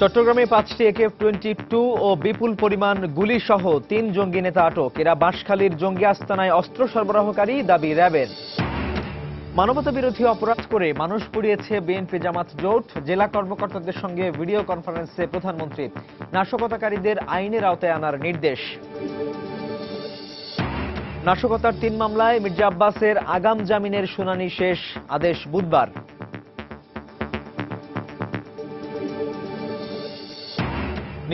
চট্টগ্রামে 5টি AK-22 ও বিপুল পরিমাণ গুলি সহ 3 জঙ্গি নেতা আটক। এরা বাঁশখালীর জঙ্গি আস্তানায় অস্ত্র সরবরাহকারী দাবি র্যাবের। মানবতাবিরোধী অপরাধ করে মানুষ পুড়িয়েছে বিএনপি জামাত জোট। জেলা কর্মকর্তাদের সঙ্গে ভিডিও কনফারেন্সে প্রধানমন্ত্রী। নাশকতাকারীদের আইনের আওতায় আনার নির্দেশ। নাশকতার 3 মামলায় মির্জা আব্বাসের আগাম জামিনের শুনানি শেষ, আদেশ বুধবার।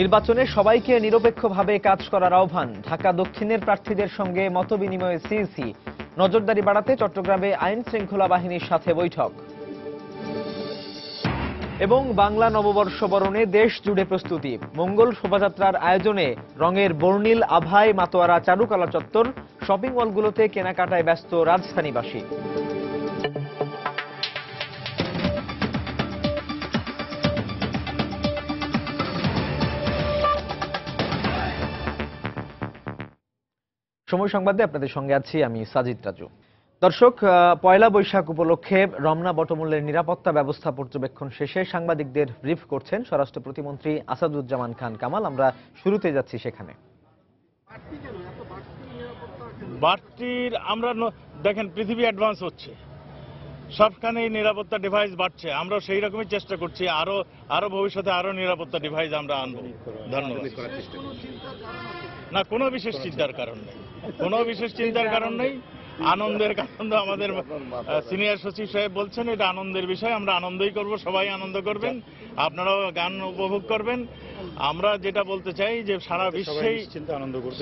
নির্বাচনে সবাইকে নিরপেক্ষভাবে কাজ করার আহ্বান। ঢাকা দক্ষিণের প্রার্থীদের সঙ্গে মতবিনিময়ে সিইসি। নজরদারি বাড়াতে চট্টগ্রামে আইন শৃঙ্খলা বাহিনীর সাথে বৈঠক। এবং বাংলা নববর্ষ বরণে দেশ জুড়ে প্রস্তুতি। মঙ্গল শোভাযাত্রার আয়োজনে রঙের বর্ণিল আভায় মাতোয়ারা চারুকলা চত্বর। শপিং মলগুলোতে কেনাকাটায় ব্যস্ত রাজধানীবাসী। সময় সংবাদে আপনাদের সঙ্গে আছি আমি সাজিদ রাজু। দর্শক, পয়লা বৈশাখ উপলক্ষে রমনা বটমূলের নিরাপত্তা ব্যবস্থা পর্যবেক্ষণ শেষে সাংবাদিকদের ব্রিফ করছেন স্বরাষ্ট্র প্রতিমন্ত্রী আসাদুজ্জামান খান কামাল। আমরা শুরুতে যাচ্ছি সেখানে। বাড়তির আমরা দেখেন পৃথিবী অ্যাডভান্স হচ্ছে, সবখানেই নিরাপত্তা ডিভাইস বাড়ছে। আমরা সেই রকমই চেষ্টা করছি, আরো ভবিষ্যতে আরো নিরাপত্তা ডিভাইস আমরা আনবো। ধন্যবাদ। না, কোনো বিশেষ চিন্তার কারণ নেই, কোনো বিশেষ চিন্তার কারণ নেই। আনন্দের কারণ আমাদের সিনিয়র সচিব সাহেব বলছেন এটা আনন্দের বিষয়, আমরা আনন্দই করব, সবাই আনন্দ করবেন, আপনারাও গান উপভোগ করবেন। আমরা যেটা বলতে চাই যে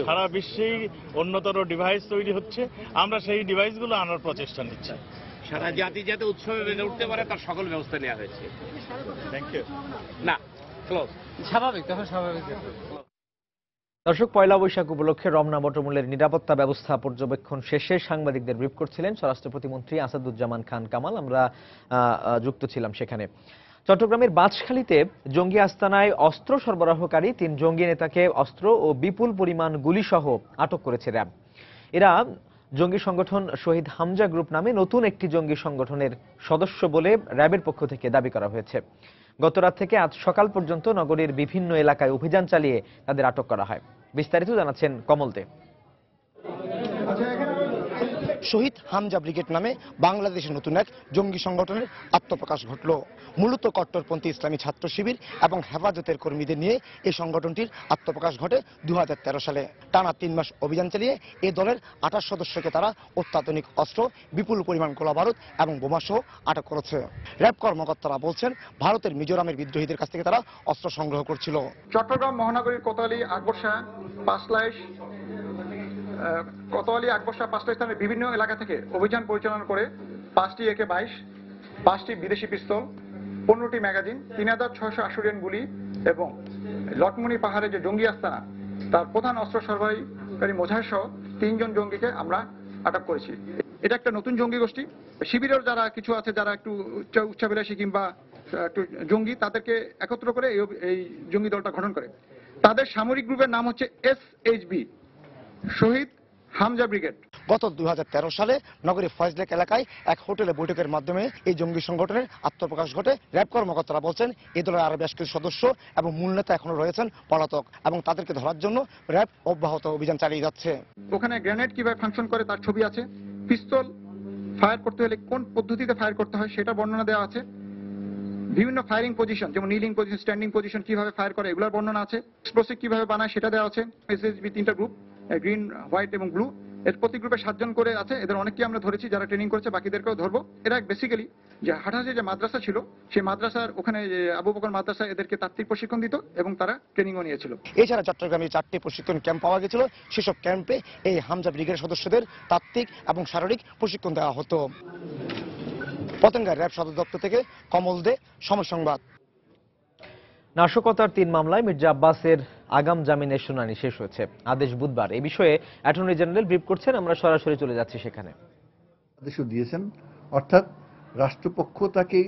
সারা বিশ্বেই উন্নতর ডিভাইস তৈরি হচ্ছে, আমরা সেই ডিভাইসগুলো আনার প্রচেষ্টা নিচ্ছি। সারা জাতি যাতে উৎসবে বেড়ে উঠতে পারে তার সকল ব্যবস্থা নেওয়া হয়েছে। Thank you. না ক্লোজ, স্বাভাবিক, তখন স্বাভাবিক। দর্শক, পয়লা বৈশাখ উপলক্ষে রমনা বটমূলের নিরাপত্তা ব্যবস্থা পর্যবেক্ষণ শেষে সাংবাদিকদের ব্রিফ করছিলেন স্বরাষ্ট্র প্রতিমন্ত্রী আসাদুজ্জামান খান কামাল। আমরা যুক্ত ছিলাম সেখানে। চট্টগ্রামের বাঁশখালীতে জঙ্গি আস্তানায় অস্ত্র সরবরাহকারী 3 জঙ্গি নেতাকে অস্ত্র ও বিপুল পরিমাণ গুলি সহ আটক করেছে র্যাব। এরা জঙ্গি সংগঠন শহীদ হামজা গ্রুপ নামে নতুন একটি জঙ্গি সংগঠনের সদস্য বলে র্যাবের পক্ষ থেকে দাবি করা হয়েছে। গতরাত থেকে আজ সকাল পর্যন্ত নগরীর বিভিন্ন এলাকায় অভিযান চালিয়ে তাদের আটক করা হয়। বিস্তারিত জানাচ্ছেন কমল দে। শহীদ হামজা ব্রিগেড নামে বাংলাদেশের নতুন এক জঙ্গি সংগঠনের আত্মপ্রকাশ ঘটল। মূলত কট্টরপন্থী ইসলামী ছাত্র শিবির এবং হেফাজতের কর্মীদের নিয়ে এই সংগঠনটির আত্মপ্রকাশ ঘটে 2013 সালে। টানা 3 মাস অভিযান চালিয়ে এই দলের 28 সদস্যকে তারা অত্যাধুনিক অস্ত্র, বিপুল পরিমাণ গোলাবারুদ এবং বোমাসহ আটক করেছে। র্যাব কর্মকর্তারা বলছেন ভারতের মিজোরামের বিদ্রোহীদের কাছ থেকে তারা অস্ত্র সংগ্রহ করছিল। চট্টগ্রাম মহানগরীর কোতোয়ালি, আকবরশা, পাঁচলাইশ, স্থানের বিভিন্ন এলাকা থেকে অভিযান পরিচালনা করে 5টি AK-22, 5টি বিদেশি পিস্তল, 15টি ম্যাগাজিন, 3680 গুলি এবং লটমনি পাহাড়ে যে জঙ্গি আস্তানা তার প্রধান অস্ত্র সরবরাহকারী মোজাহির সহ 3 জন জঙ্গিকে আমরা আটক করেছি। এটা একটা নতুন জঙ্গি গোষ্ঠী। শিবিরের যারা কিছু আছে, যারা একটু উচ্চাভিলাষী কিংবা একটু জঙ্গি, তাদেরকে একত্র করে এই জঙ্গি দলটা গঠন করে। তাদের সামরিক গ্রুপের নাম হচ্ছে SHB, শহীদ হামজা ব্রিগেড। গত 2013 সালে নগরীর ফয়জলেক এলাকায় এক হোটেলে বৈঠকের মাধ্যমে এই জঙ্গি সংগঠনের আত্মপ্রকাশ ঘটে। র্যাব কর্মকর্তারা বলছেন এই দলের আরো বেশ কিছু সদস্য এবং মূল নেতা এখনো রয়েছেন পলাতক এবং তাদেরকে ধরার জন্য র্যাব অব্যাহত অভিযান চালিয়ে যাচ্ছে। ওখানে গ্রেনেড কিভাবে ফাংশন করে তার ছবি আছে, পিস্তল ফায়ার করতে হলে কোন পদ্ধতিতে ফায়ার করতে হয় সেটা বর্ণনা দেওয়া আছে, বিভিন্ন ফায়ারিং পজিশন যেমন নিলিং পজিশন, স্ট্যান্ডিং পজিশন কিভাবে ফায়ার করে এগুলোর বর্ণনা আছে, এক্সপ্লোসিভ কিভাবে বানায় সেটা দেওয়া আছে। SHB 3টা গ্রুপ, গ্রিন, হোয়াইট এবং ব্লু। এর প্রতি গ্রুপে 7 জন করে আছে। এদের অনেককে আমরা ধরেছি যারা ট্রেনিং করেছে, বাকিদেরকেও ধরবো। এরা বেসিক্যালি যে হাটহাজে যে মাদ্রাসা ছিল সেই মাদ্রাসার ওখানে আবু বকর মাদ্রাসা এদেরকে তাত্ত্বিক প্রশিক্ষণ দিত এবং তারা ট্রেনিংও নিয়েছিল। এছাড়া চট্টগ্রামে 4টি প্রশিক্ষণ ক্যাম্প পাওয়া গেছিল। সেসব ক্যাম্পে এই হামজা ব্রিগেডের সদস্যদের তাত্ত্বিক এবং শারীরিক প্রশিক্ষণ দেওয়া হতো। পতেঙ্গা র্যাব সদর দপ্তর থেকে কমল দে, সময় সংবাদ। নাশকতার 3 মামলায় মির্জা আব্বাসের আগাম জামিনের শুনানি শেষ হয়েছে, আদেশ বুধবার। এই বিষয়ে অ্যাটর্নি জেনারেল ব্রিফ করছেন। আমরা সরাসরি চলে যাচ্ছি সেখানে। আদেশও দিয়েছেন, অর্থাৎ রাষ্ট্রপক্ষ তাকে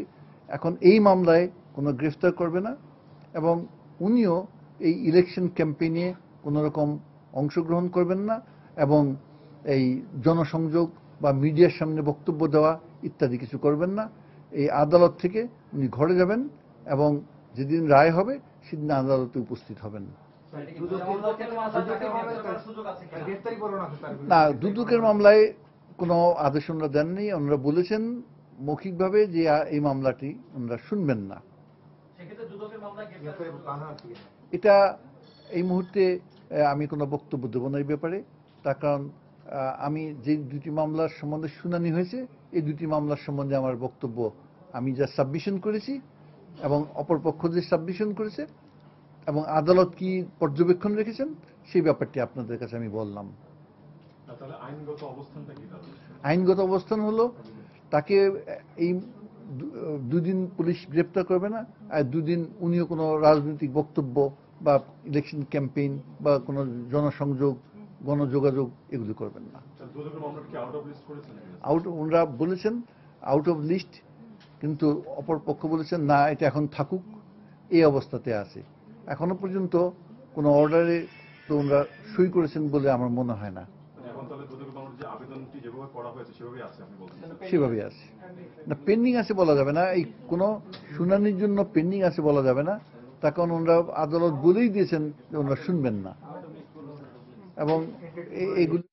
এখন এই মামলায় কোনো গ্রেফতার করবে না এবং উনিও এই ইলেকশন ক্যাম্পেইনে কোনো রকম অংশগ্রহণ করবেন না এবং এই জনসংযোগ বা মিডিয়ার সামনে বক্তব্য দেওয়া ইত্যাদি কিছু করবেন না। এই আদালত থেকে উনি ঘরে যাবেন এবং যেদিন রায় হবে সেদিন আদালতে উপস্থিত হবেন। না, দুদকের মামলায় কোনো আদেশ ওনারা দেননি। ওনারা বলেছেন মৌখিকভাবে যে এই মামলাটি ওনারা শুনবেন না। এটা এই মুহূর্তে আমি কোনো বক্তব্য দেব না এই ব্যাপারে, তার কারণ আমি যে দুটি মামলার সম্বন্ধে শুনানি হয়েছে এই দুটি মামলার সম্বন্ধে আমার বক্তব্য আমি যা সাবমিশন করেছি এবং অপরপক্ষ যে সাবমিশন করেছে এবং আদালত কি পর্যবেক্ষণ রেখেছেন সেই ব্যাপারটি আপনাদের কাছে আমি বললাম। আইনগত অবস্থান হলো তাকে এই দুদিন পুলিশ গ্রেপ্তার করবে না, আর দুদিন উনিও কোনো রাজনৈতিক বক্তব্য বা ইলেকশন ক্যাম্পেইন বা কোনো জনসংযোগ গণযোগাযোগ এগুলো করবেন না। ওনারা বলেছেন আউট অফ লিস্ট, কিন্তু অপর পক্ষ বলেছেন না এটা এখন থাকুক, এই অবস্থাতে আছে। এখনো পর্যন্ত কোনো অর্ডারে তো ওনারা সই করেছেন বলে আমার মনে হয় না। সেভাবে আছে না, পেন্ডিং আছে বলা যাবে না। এই কোনো শুনানির জন্য পেন্ডিং আছে বলা যাবে না, তার কারণ ওনারা আদালত বলেই দিয়েছেন যে ওনারা শুনবেন না। এবং এইগুলি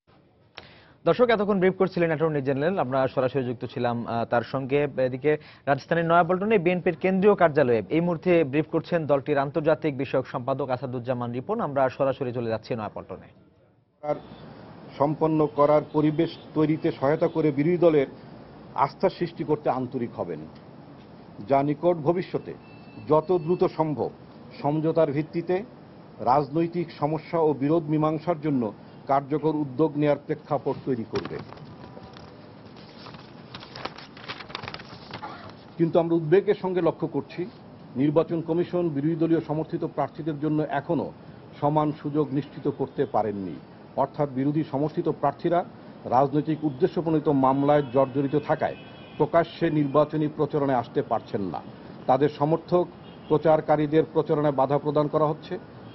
দর্শক এতক্ষণ ব্রিফ করছিলেন অ্যাটর্নি জেনারেল, আমরা সরাসরি যুক্ত ছিলাম তার সঙ্গে। এদিকে রাজধানীর নয়াপল্টনে বিএনপির কেন্দ্রীয় কার্যালয়ে এই মুহূর্তে ব্রিফ করছেন দলটির আন্তর্জাতিক বিষয়ক সম্পাদক আসাদুজ্জামান রিপন। আমরা সরাসরি চলে যাচ্ছি নয়াপল্টনে। সম্পন্ন করার পরিবেশ তৈরিতে সহায়তা করে বিরোধী দলের আস্থা সৃষ্টি করতে আন্তরিক হবেন, যা নিকট ভবিষ্যতে যত দ্রুত সম্ভব সমঝোতার ভিত্তিতে রাজনৈতিক সমস্যা ও বিরোধ মীমাংসার জন্য কার্যকর উদ্যোগ নেয়ার প্রেক্ষাপট তৈরি করবে। কিন্তু আমরা উদ্বেগের সঙ্গে লক্ষ্য করছি নির্বাচন কমিশন বিরোধী দলীয় সমর্থিত প্রার্থীদের জন্য এখনো সমান সুযোগ নিশ্চিত করতে পারেননি। অর্থাৎ বিরোধী সমর্থিত প্রার্থীরা রাজনৈতিক উদ্দেশ্যপ্রণীত মামলায় জর্জরিত থাকায় প্রকাশ্যে নির্বাচনী প্রচারণায় আসতে পারছেন না। তাদের সমর্থক প্রচারকারীদের প্রচারণায় বাধা প্রদান করা হচ্ছে।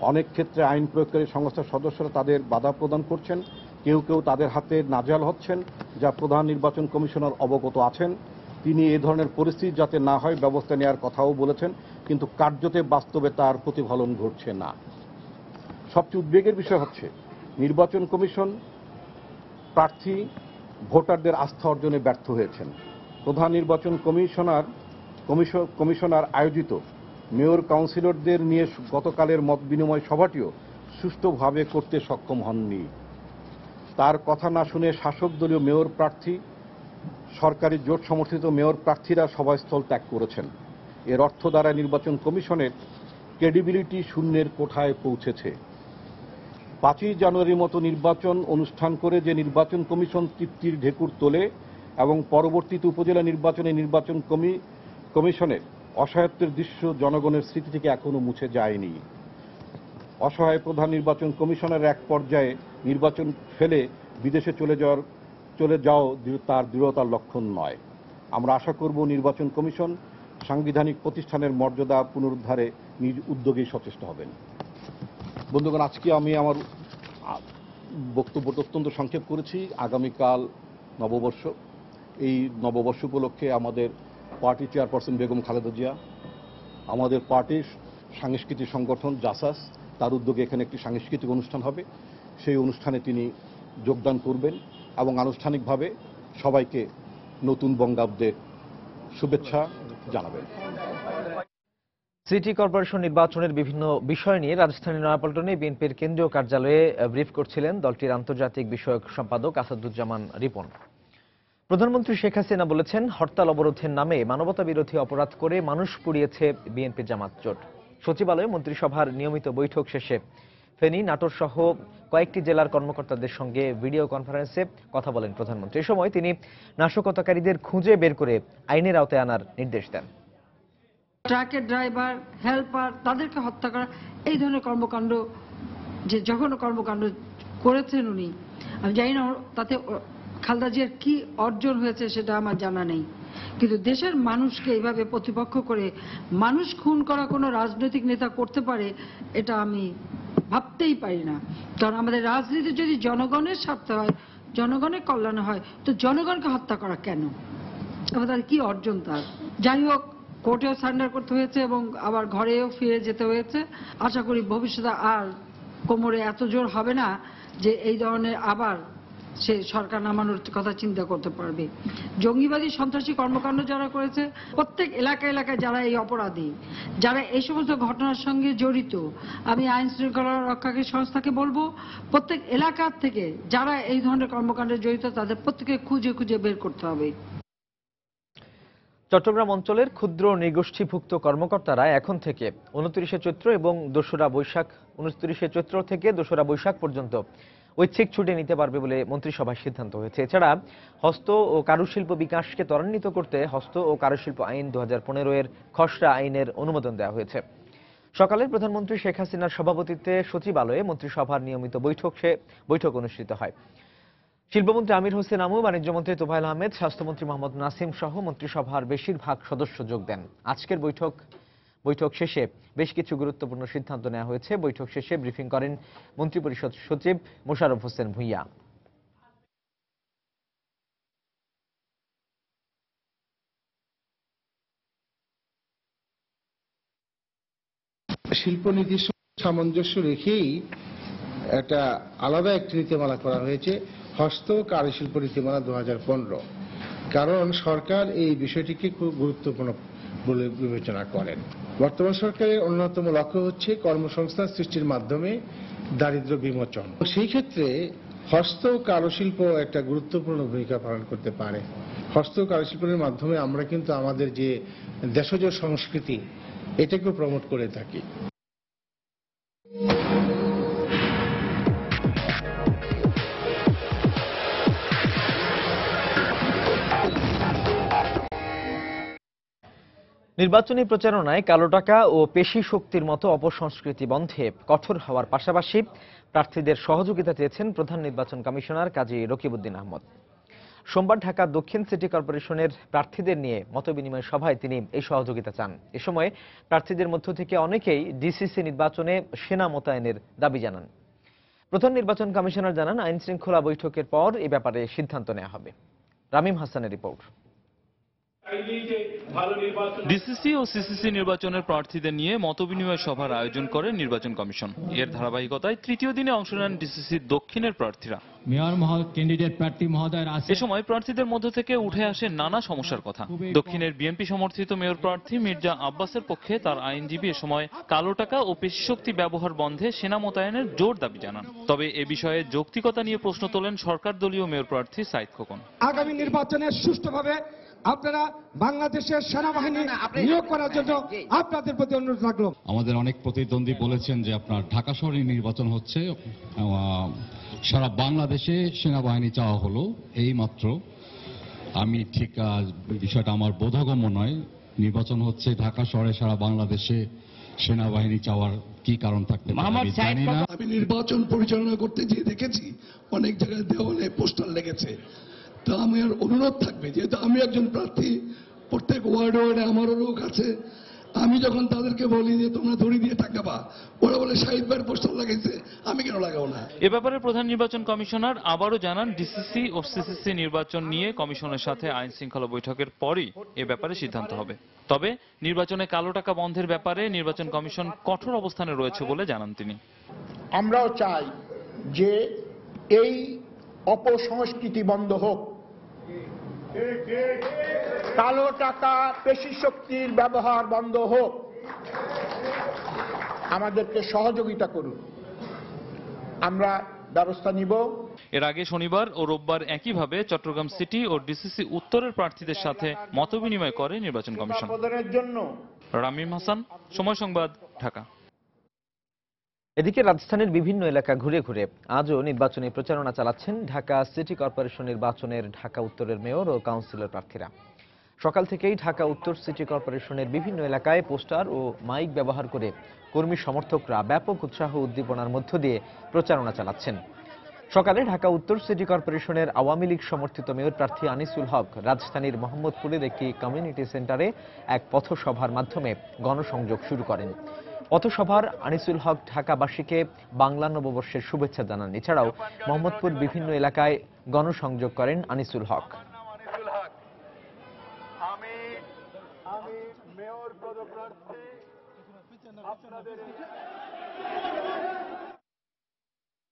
অনেক ক্ষেত্রে আইন প্রয়োগকারী সংস্থার সদস্যরা তাদের বাধা প্রদান করছেন, কেউ কেউ তাদের হাতে নাজেহাল হচ্ছেন, যা প্রধান নির্বাচন কমিশনার অবগত আছেন। তিনি এ ধরনের পরিস্থিতি যাতে না হয় ব্যবস্থা নেওয়ার কথাও বলেছেন, কিন্তু কার্যতে বাস্তবে তার প্রতিফলন ঘটছে না। সবচেয়ে উদ্বেগের বিষয় হচ্ছে নির্বাচন কমিশন প্রার্থী ভোটারদের আস্থা অর্জনে ব্যর্থ হয়েছেন। প্রধান নির্বাচন কমিশনার আয়োজিত মেয়র কাউন্সিলরদের নিয়ে গতকালের মত বিনিময় সভাটিও সুষ্ঠুভাবে করতে সক্ষম হননি। তার কথা না শুনে শাসক দলীয় মেয়র প্রার্থী, সরকারি জোট সমর্থিত মেয়র প্রার্থীরা সভাস্থল ত্যাগ করেছেন। এর অর্থ দ্বারা নির্বাচন কমিশনের ক্রেডিবিলিটি শূন্যের কোঠায় পৌঁছেছে। 5ই জানুয়ারির মতো নির্বাচন অনুষ্ঠান করে যে নির্বাচন কমিশন তৃপ্তির ঢেকুর তোলে এবং পরবর্তীতে উপজেলা নির্বাচনে নির্বাচন কমিশনের অসহায়ত্বের দৃশ্য জনগণের স্মৃতি থেকে এখনো মুছে যায়নি। অসহায় প্রধান নির্বাচন কমিশনের এক পর্যায়ে নির্বাচন ফেলে বিদেশে চলে যাও তার দৃঢ়তার লক্ষণ নয়। আমরা আশা করব নির্বাচন কমিশন সাংবিধানিক প্রতিষ্ঠানের মর্যাদা পুনরুদ্ধারে নিজ উদ্যোগেই সচেষ্ট হবেন। বন্ধুগণ, আজকে আমি আমার বক্তব্যটা অত্যন্ত সংক্ষেপ করেছি। আগামীকাল নববর্ষ, এই নববর্ষ উপলক্ষে আমাদের পার্টি চেয়ারপারসন বেগম খালেদা জিয়া, আমাদের পার্টির সাংস্কৃতিক সংগঠন জাসাস, তার উদ্যোগে এখানে একটি সাংস্কৃতিক অনুষ্ঠান হবে। সেই অনুষ্ঠানে তিনি যোগদান করবেন এবং আনুষ্ঠানিকভাবে সবাইকে নতুন বঙ্গাব্দের শুভেচ্ছা জানাবেন। সিটি কর্পোরেশন নির্বাচনের বিভিন্ন বিষয় নিয়ে রাজধানীর নয়াপল্টনে বিএনপির কেন্দ্রীয় কার্যালয়ে ব্রিফ করছিলেন দলটির আন্তর্জাতিক বিষয়ক সম্পাদক আসাদুজ্জামান রিপন। প্রধানমন্ত্রী শেখ হাসিনা বলেছেন, হরতাল অবরোধের নামে মানবতা বিরোধী অপরাধ করে মানুষ পুড়িয়েছে বিএনপি জামাত জোট। সচিবালয়ে মন্ত্রিসভার নিয়মিত বৈঠক শেষে ফেনী, নাটোর সহ কয়েকটি জেলার কর্মকর্তাদের সঙ্গে ভিডিও কনফারেন্সে কথা বলেন প্রধানমন্ত্রী। এ সময় তিনি নাশকতাকারীদের খুঁজে বের করে আইনের আওতায় আনার নির্দেশ দেন। ট্রাকের ড্রাইভার, হেল্পার, তাদেরকে হত্যা করা, এই ধরনের কর্মকাণ্ড, যে জঘন্য কর্মকাণ্ড করেছেন উনি, আমি জানি না তাতে খালেদা জিয়ার কি অর্জন হয়েছে সেটা আমার জানা নেই, কিন্তু দেশের মানুষকে এইভাবে প্রতিপক্ষ করে মানুষ খুন করা কোনো রাজনৈতিক নেতা করতে পারে এটা আমি ভাবতেই পারি না। কারণ আমাদের রাজনীতি যদি জনগণের স্বার্থে হয়, জনগণের কল্যাণে হয়, তো জনগণকে হত্যা করা কেন এবং তার কি অর্জন? তার যাই হোক, কোর্টেও সারেন্ডার করতে হয়েছে এবং আবার ঘরেও ফিরে যেতে হয়েছে। আশা করি ভবিষ্যতে আর কোমরে এত জোর হবে না যে এই ধরনের আবার সে সরকার নামানোর কথা চিন্তা করতে পারবে। জঙ্গিবাদী সন্ত্রাসী কর্মকাণ্ড যারা করেছে, প্রত্যেক এলাকায় এলাকায় যারা এই অপরাধী, যারা এই সমস্ত ঘটনার সঙ্গে জড়িত, আমি আইন শৃঙ্খলা রক্ষাকারী সংস্থাকে বলবো প্রত্যেক এলাকার থেকে যারা এই ধরনের কর্মকাণ্ডে জড়িত তাদের প্রত্যেকে খুঁজে খুঁজে বের করতে হবে। চট্টগ্রাম অঞ্চলের ক্ষুদ্র নৃগোষ্ঠীভুক্ত কর্মকর্তারা এখন থেকে 29শে চৈত্র এবং 29শে চৈত্র থেকে 2রা বৈশাখ পর্যন্ত ঐচ্ছিক ছুটি নিতে পারবে বলে মন্ত্রিসভায় সিদ্ধান্ত হয়েছে। এছাড়া হস্ত ও কারুশিল্প বিকাশকে ত্বরান্বিত করতে হস্ত ও কারুশিল্প আইন 2015 এর খসড়া আইনের অনুমোদন দেওয়া হয়েছে। সকালে প্রধানমন্ত্রী শেখ হাসিনার সভাপতিত্বে সচিবালয়ে মন্ত্রিসভার নিয়মিত বৈঠক অনুষ্ঠিত হয়। শিল্পমন্ত্রী আমির হোসেন আমু, বাণিজ্যমন্ত্রী তোফায়েল আহমেদ, স্বাস্থ্যমন্ত্রী মোহাম্মদ নাসিম সহ মন্ত্রিসভার বেশিরভাগ সদস্য যোগ দেন। আজকের বৈঠক শেষে বেশ কিছু গুরুত্বপূর্ণ সিদ্ধান্ত নেওয়া হয়েছে। বৈঠক শেষে ব্রিফিং করেন মন্ত্রিপরিষদ সচিব মোশাররফ হোসেন ভূঁইয়া। শিল্পনীতির সামঞ্জস্য রেখেই একটা আলাদা একটি নীতিমালা করা হয়েছে, হস্ত কারুশিল্প নীতিমালা 2015। কারণ সরকার এই বিষয়টিকে খুব গুরুত্বপূর্ণ বলে বিবেচনা করেন। বর্তমান সরকারের অন্যতম লক্ষ্য হচ্ছে কর্মসংস্থান সৃষ্টির মাধ্যমে দারিদ্র্য বিমোচন। সেই ক্ষেত্রে হস্ত কারুশিল্প একটা গুরুত্বপূর্ণ ভূমিকা পালন করতে পারে। হস্ত কারুশিল্পের মাধ্যমে আমরা কিন্তু আমাদের যে দেশজ সংস্কৃতি এটাকেও প্রমোট করে থাকি। নির্বাচনী প্রচারণায় কালো টাকা ও পেশি শক্তির মতো অপসংস্কৃতি বন্ধে কঠোর হওয়ার পাশাপাশি প্রার্থীদের সহযোগিতা চেয়েছেন প্রধান নির্বাচন কমিশনার কাজী রকিবউদ্দিন আহমদ। সোমবার ঢাকা দক্ষিণ সিটি কর্পোরেশনের প্রার্থীদের নিয়ে মতবিনিময় সভায় তিনি এই সহযোগিতা চান। এ সময় প্রার্থীদের মধ্য থেকে অনেকেই ডিসিসি নির্বাচনে সেনা মোতায়েনের দাবি জানান। প্রধান নির্বাচন কমিশনার জানান, আইন শৃঙ্খলা বৈঠকের পর এ ব্যাপারে সিদ্ধান্ত নেওয়া হবে। রামিম হাসানের রিপোর্ট। ডিসিসি ও সিসিসি নির্বাচনের প্রার্থীদের নিয়ে মতবিনিময় সভার আয়োজন করে নির্বাচন কমিশন। এর ধারাবাহিকতায় তৃতীয় দিনে অংশ নেন ডিসিসি দক্ষিণের প্রার্থীরা। এ সময় প্রার্থীদের মধ্য থেকে উঠে আসে নানা সমস্যার কথা। দক্ষিণের বিএনপি সমর্থিত মেয়র প্রার্থী মির্জা আব্বাসের পক্ষে তার আইনজীবী এ সময় কালো টাকা ও পেশি শক্তি ব্যবহার বন্ধে সেনা মোতায়েনের জোর দাবি জানান। তবে এ বিষয়ে যৌক্তিকতা নিয়ে প্রশ্ন তোলেন সরকার দলীয় মেয়র প্রার্থী সাইদ খোকন। আগামী নির্বাচনে সুষ্ঠুভাবে আপনারা বাংলাদেশের সেনাবাহিনী নিয়োগ করার জন্য আপনাদের প্রতি অনুরোধ রাখলো। আমাদের অনেক প্রতিদ্বন্দ্বী বলেছেন যে আপনার ঢাকা শহরে নির্বাচন হচ্ছে, সারা বাংলাদেশে সেনাবাহিনী চাওয়া হলো এই মাত্র। আমি ঠিক বিষয়টা আমার বোধগম্য নয়। নির্বাচন হচ্ছে ঢাকা শহরে, সারা বাংলাদেশে সেনাবাহিনী চাওয়ার কি কারণ থাকতে পারে আমি জানি না। আমি নির্বাচন পরিচালনা করতে গিয়ে দেখেছি অনেক জায়গায় দেওয়ালে পোস্টার লেগেছে। তা আমার অনুরোধ থাকবে, যেহেতু আমি একজন প্রার্থী, প্রত্যেক ওয়ার্ডে ওয়ার্ডে আমারও লোক আছে, আমি যখন তাদেরকে বলি যে তোমরা দড়ি দিয়ে টাকাবা, ওরা বলে শাহিদ ভাইয়ের পোস্টার লাগাইছে, আমি কেন লাগাবো না। এ ব্যাপারে প্রধান নির্বাচন কমিশনার আবারও জানান, ডিসিসি ও সিসিসি নির্বাচন নিয়ে কমিশনের সাথে আইন শৃঙ্খলা বৈঠকের পরই এ ব্যাপারে সিদ্ধান্ত হবে। তবে নির্বাচনে কালো টাকা বন্ধের ব্যাপারে নির্বাচন কমিশন কঠোর অবস্থানে রয়েছে বলে জানান তিনি। আমরাও চাই যে এই অপসংস্কৃতি বন্ধ হোক, কালো টাকা পেশি শক্তির ব্যবহার বন্ধ হোক। আমাদেরকে সহযোগিতা করুন, আমরা ব্যবস্থা নিব। এর আগে শনিবার ও রোববার একইভাবে চট্টগ্রাম সিটি ও ডিসিসি উত্তরের প্রার্থীদের সাথে মতবিনিময় করে নির্বাচন কমিশন। রামিম হাসান, সময় সংবাদ, ঢাকা। এদিকে রাজধানীর বিভিন্ন এলাকা ঘুরে ঘুরে আজও নির্বাচনী প্রচারণা চালাচ্ছেন ঢাকা সিটি কর্পোরেশন নির্বাচনের ঢাকা উত্তরের মেয়র ও কাউন্সিলর প্রার্থীরা। সকাল থেকেই ঢাকা উত্তর সিটি কর্পোরেশনের বিভিন্ন এলাকায় পোস্টার ও মাইক ব্যবহার করে কর্মী সমর্থকরা ব্যাপক উৎসাহ উদ্দীপনার মধ্য দিয়ে প্রচারণা চালাচ্ছেন। সকালে ঢাকা উত্তর সিটি কর্পোরেশনের আওয়ামী লীগ সমর্থিত মেয়র প্রার্থী আনিসুল হক রাজধানীর মোহাম্মদপুরের একটি কমিউনিটি সেন্টারে এক পথসভার মাধ্যমে গণসংযোগ শুরু করেন। পথসভার আনিসুল হক ঢাকাবাসীকে বাংলা নববর্ষের শুভেচ্ছা জানান। এছাড়াও মোহাম্মদপুর বিভিন্ন এলাকায় গণসংযোগ করেন আনিসুল হক।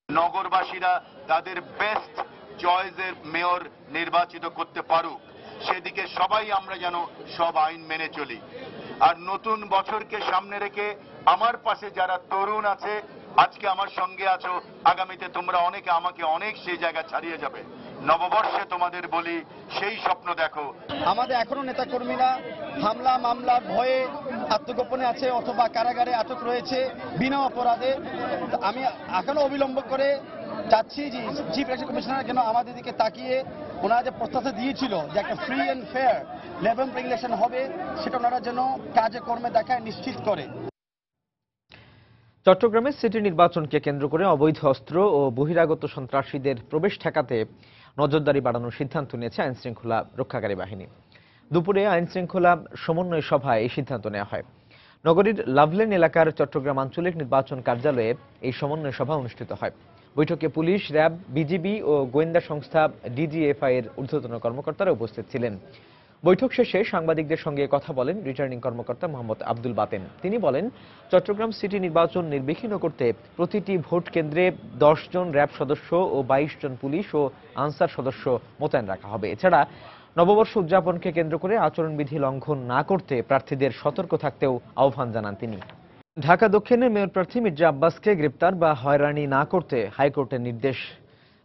নগরবাসীরা তাদের বেস্ট চয়েসের মেয়র নির্বাচিত করতে পারুক, সেদিকে সবাই আমরা যেন সব আইন মেনে চলি। আর নতুন বছরকে সামনে রেখে আমার পাশে যারা তরুণ আছে, আজকে আমার সঙ্গে আছো, আগামীতে তোমরা অনেকে আমাকে অনেক সেই জায়গা ছাড়িয়ে যাবে। নববর্ষে তোমাদের বলি সেই স্বপ্ন দেখো। আমাদের এখনো নেতাকর্মীরা হামলা মামলার ভয়ে আত্মগোপনে আছে অথবা কারাগারে আটক রয়েছে বিনা অপরাধে। আমি এখনো অবিলম্ব করে চাচ্ছি যে চিফ ইলেকশন কমিশনার যেন আমাদের দিকে তাকিয়ে ওনারা যে প্রত্যাশা দিয়েছিল যে একটা free and fair level playing election হবে, সেটা ওনারা যেন কাজে কর্মে দেখায় নিশ্চিত করে। চট্টগ্রামে সিটি নির্বাচনকে কেন্দ্র করে অবৈধ অস্ত্র ও বহিরাগত সন্ত্রাসীদের প্রবেশ ঠেকাতে নজরদারি বাড়ানোর সিদ্ধান্ত নিয়েছে আইনশৃঙ্খলা রক্ষাকারী বাহিনী। দুপুরে আইনশৃঙ্খলা সমন্বয় সভায় এই সিদ্ধান্ত নেওয়া হয়। নগরীর লাভলেন এলাকার চট্টগ্রাম আঞ্চলিক নির্বাচন কার্যালয়ে এই সমন্বয় সভা অনুষ্ঠিত হয়। বৈঠকে পুলিশ, র্যাব, বিজিবি ও গোয়েন্দা সংস্থা ডিজিএফআই এর ঊর্ধ্বতন কর্মকর্তারা উপস্থিত ছিলেন। বৈঠক শেষে সাংবাদিকদের সঙ্গে কথা বলেন রিটার্নিং কর্মকর্তা মোহাম্মদ আব্দুল বাতেন। তিনি বলেন, চট্টগ্রাম সিটি নির্বাচন নির্বিঘ্ন করতে প্রতিটি ভোট কেন্দ্রে 10 জন র্যাব সদস্য ও 22 জন পুলিশ ও আনসার সদস্য মোতায়েন রাখা হবে। এছাড়া নববর্ষ উদযাপনকে কেন্দ্র করে আচরণবিধি লঙ্ঘন না করতে প্রার্থীদের সতর্ক থাকতেও আহ্বান জানান তিনি। ঢাকা দক্ষিণের মেয়র প্রার্থী মির্জা আব্বাসকে গ্রেপ্তার বা হয়রানি না করতে হাইকোর্টের নির্দেশ।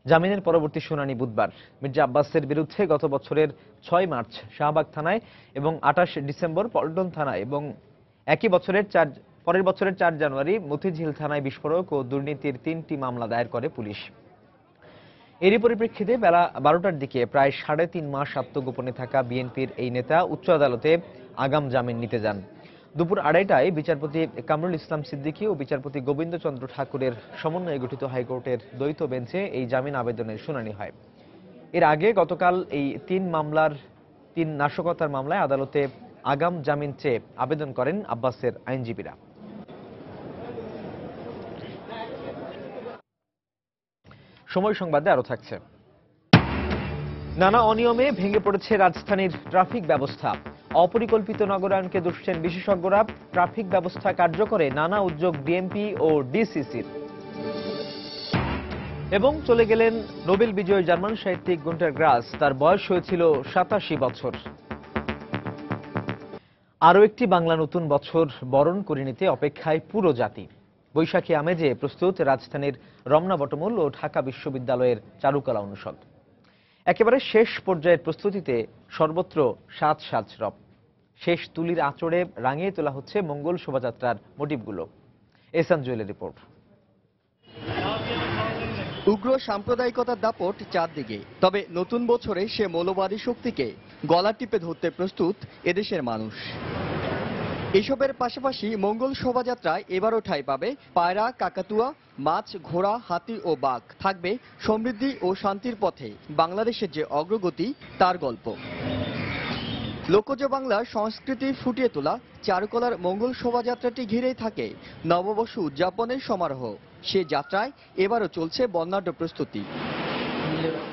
জামিনের পরবর্তী শুনানি বুধবার। মির্জা আব্বাসের বিরুদ্ধে গত বছরের 6 মার্চ শাহবাগ থানায় এবং 28 ডিসেম্বর পল্টন থানায় এবং পরের বছরের 4 জানুয়ারি মতিঝিল থানায় বিস্ফোরক ও দুর্নীতির 3টি মামলা দায়ের করে পুলিশ। এরই পরিপ্রেক্ষিতে বেলা 12টার দিকে প্রায় 3.5 মাস আত্মগোপনে থাকা বিএনপির এই নেতা উচ্চ আদালতে আগাম জামিন নিতে যান। দুপুর 2:30টায় বিচারপতি কামরুল ইসলাম সিদ্দিকী ও বিচারপতি গোবিন্দচন্দ্র ঠাকুরের সমন্বয়ে গঠিত হাইকোর্টের দ্বৈত বেঞ্চে এই জামিন আবেদনের শুনানি হয়। এর আগে গতকাল এই 3 নাশকতার মামলায় আদালতে আগাম জামিন চেয়ে আবেদন করেন আব্বাসের আইনজীবীরা। সময় সংবাদে আরো থাকছে। নানা অনিয়মে ভেঙে পড়েছে রাজধানীর ট্রাফিক ব্যবস্থা। অপরিকল্পিত নগরায়নকে দুষছেন বিশেষজ্ঞরা। ট্রাফিক ব্যবস্থা কার্যকরে নানা উদ্যোগ ডিএমপি ও ডিসিসির। এবং চলে গেলেন নোবেল বিজয়ী জার্মান সাহিত্যিক গুন্টার গ্রাস। তার বয়স হয়েছিল 87 বছর। আরও একটি বাংলা নতুন বছর বরণ করে নিতে অপেক্ষায় পুরো জাতি। বৈশাখী আমেজে প্রস্তুত রাজধানীর রমনা বটমূল ও ঢাকা বিশ্ববিদ্যালয়ের চারুকলা অনুষদ। একেবারে শেষ পর্যায়ের প্রস্তুতিতে সর্বত্র সাজ সাজ রব। শেষ তুলির আঁচড়ে রাঙিয়ে তোলা হচ্ছে মঙ্গল শোভাযাত্রার মোটিভগুলো। এহসান জুয়েলের রিপোর্ট। উগ্র সাম্প্রদায়িকতার দাপট চারদিকে, তবে নতুন বছরে সে মৌলবাদী শক্তিকে গলা টিপে ধরতে প্রস্তুত এদেশের মানুষ। এসবের পাশাপাশি মঙ্গল শোভাযাত্রায় এবারও ঠাঁই পাবে পায়রা, কাকাতুয়া, মাছ, ঘোড়া, হাতি ও বাঘ। থাকবে সমৃদ্ধি ও শান্তির পথে বাংলাদেশের যে অগ্রগতি তার গল্প। লোকজ বাংলার সংস্কৃতি ফুটিয়ে তোলা চারুকলার মঙ্গল শোভাযাত্রাটি ঘিরেই থাকে নববর্ষ উদযাপনের সমারোহ। সে যাত্রায় এবারও চলছে বর্ণাঢ্য প্রস্তুতি।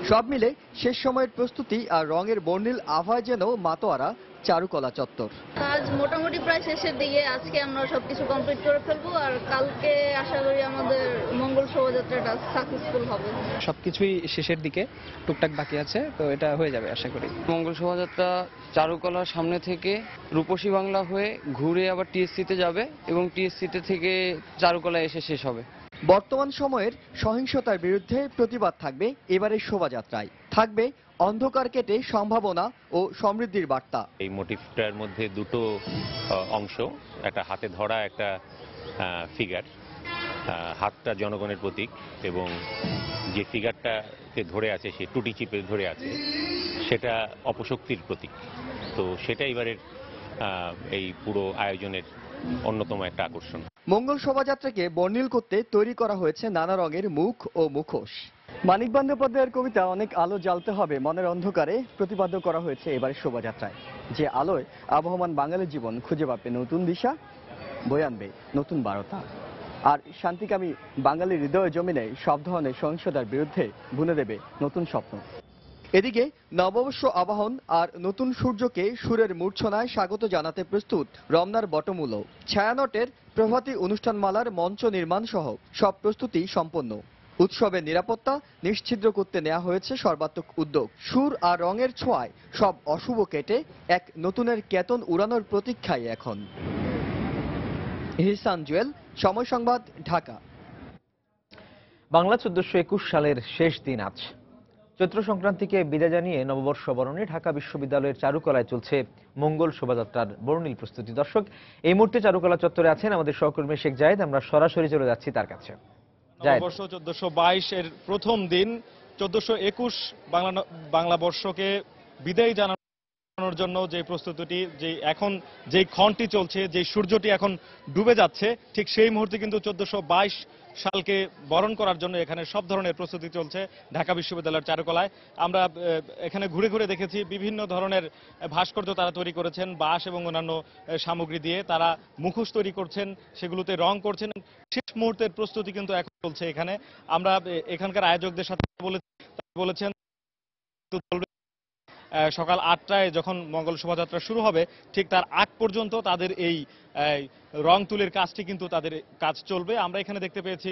সব মিলে শেষ সময়ের প্রস্তুতি আর রঙের বর্ণিল আভায় যেন মাতোয়ারা চারুকলা চত্বর। কাজ মোটামুটি প্রায় শেষের দিকে। আজকে আমরা সবকিছু কমপ্লিট করে ফেলবো, আর কালকে আশা করি আমাদের মঙ্গল শোভাযাত্রাটা সাকসেসফুল হবে। সবকিছুই শেষের দিকে, টুকটাক বাকি আছে, তো এটা হয়ে যাবে আশা করি। মঙ্গল শোভাযাত্রা চারুকলার সামনে থেকে রূপসী বাংলা হয়ে ঘুরে আবার টিএসসিতে যাবে এবং টিএসসিতে থেকে চারুকলা এসে শেষ হবে। বর্তমান সময়ের সহিংসতার বিরুদ্ধে প্রতিবাদ থাকবে এবারের শোভাযাত্রায়। থাকবে অন্ধকার কেটে সম্ভাবনা ও সমৃদ্ধির বার্তা। এই মোটিভটার মধ্যে দুটো অংশ, একটা হাতে ধরা একটা ফিগার। হাতটা জনগণের প্রতীক এবং যে ফিগারটাকে ধরে আছে, সে টুটি চিপে ধরে আছে, সেটা অপশক্তির প্রতীক। তো সেটা এবারের এই পুরো আয়োজনের অন্যতম একটা আকর্ষণ। মঙ্গল শোভাযাত্রাকে বর্ণিল করতে তৈরি করা হয়েছে নানা রঙের মুখ ও মুখোশ। মানিক বন্দ্যোপাধ্যায়ের কবিতা অনেক আলো জ্বালতে হবে মনের অন্ধকারে প্রতিপাদ্য করা হয়েছে এবারের শোভাযাত্রায়। যে আলোয় আবহমান বাঙালির জীবন খুঁজে পাবে নতুন দিশা, বয়ে আনবে নতুন বার্তা, আর শান্তিকামী বাঙালির হৃদয় জমিনে সব ধরনের সহিংসতার বিরুদ্ধে বুনে দেবে নতুন স্বপ্ন। এদিকে নববর্ষ আবাহন আর নতুন সূর্যকে সুরের মূর্ছনায় স্বাগত জানাতে প্রস্তুত রমনার বটমূলও। ছায়ানটের প্রভাতী অনুষ্ঠানমালার মঞ্চ নির্মাণ সহ সব প্রস্তুতি সম্পন্ন। উৎসবের নিরাপত্তা নিশ্ছিদ্র করতে নেওয়া হয়েছে সর্বাত্মক উদ্যোগ। সুর আর রঙের ছোঁয়ায় সব অশুভ কেটে এক নতুনের কেতন উড়ানোর প্রতীক্ষায় এখন। ইহসান জুয়েল, সময় সংবাদ, ঢাকা। বাংলা 1421 সালের শেষ দিন আজ। চৈত্র সংক্রান্তিকে বিদায় জানিয়ে নববর্ষ বরণে ঢাকা বিশ্ববিদ্যালয়ের চারুকলায় চলছে মঙ্গল শোভাযাত্রার বর্ণিল প্রস্তুতি। দর্শক, এই মুহূর্তে চারুকলা চত্বরে আছেন আমাদের সহকর্মী শেখ জায়েদ। আমরা সরাসরি চলে যাচ্ছি তার কাছে। নববর্ষ 1422 এর প্রথম দিন 1421 বাংলা বর্ষকে বিদায় জানানোর জন্য যে প্রস্তুতিটি, যে এখন যে ক্ষণটি চলছে, যে সূর্যটি এখন ডুবে যাচ্ছে, ঠিক সেই মুহূর্তে কিন্তু 1422 সালকে বরণ করার জন্য এখানে সব ধরনের প্রস্তুতি চলছে ঢাকা বিশ্ববিদ্যালয়ের চারুকলায়। আমরা এখানে ঘুরে ঘুরে দেখেছি বিভিন্ন ধরনের ভাস্কর্য তারা তৈরি করেছেন বাঁশ এবং অন্যান্য সামগ্রী দিয়ে। তারা মুখোশ তৈরি করছেন, সেগুলোতে রং করছেন। শেষ মুহূর্তের প্রস্তুতি কিন্তু এখন চলছে এখানে। আমরা এখানকার আয়োজকদের সাথে বলেছেন সকাল 8টায় যখন মঙ্গল শোভাযাত্রা শুরু হবে ঠিক তার আগ পর্যন্ত তাদের এই রং তুলির কাজটি কিন্তু তাদের কাজ চলবে। আমরা এখানে দেখতে পেয়েছি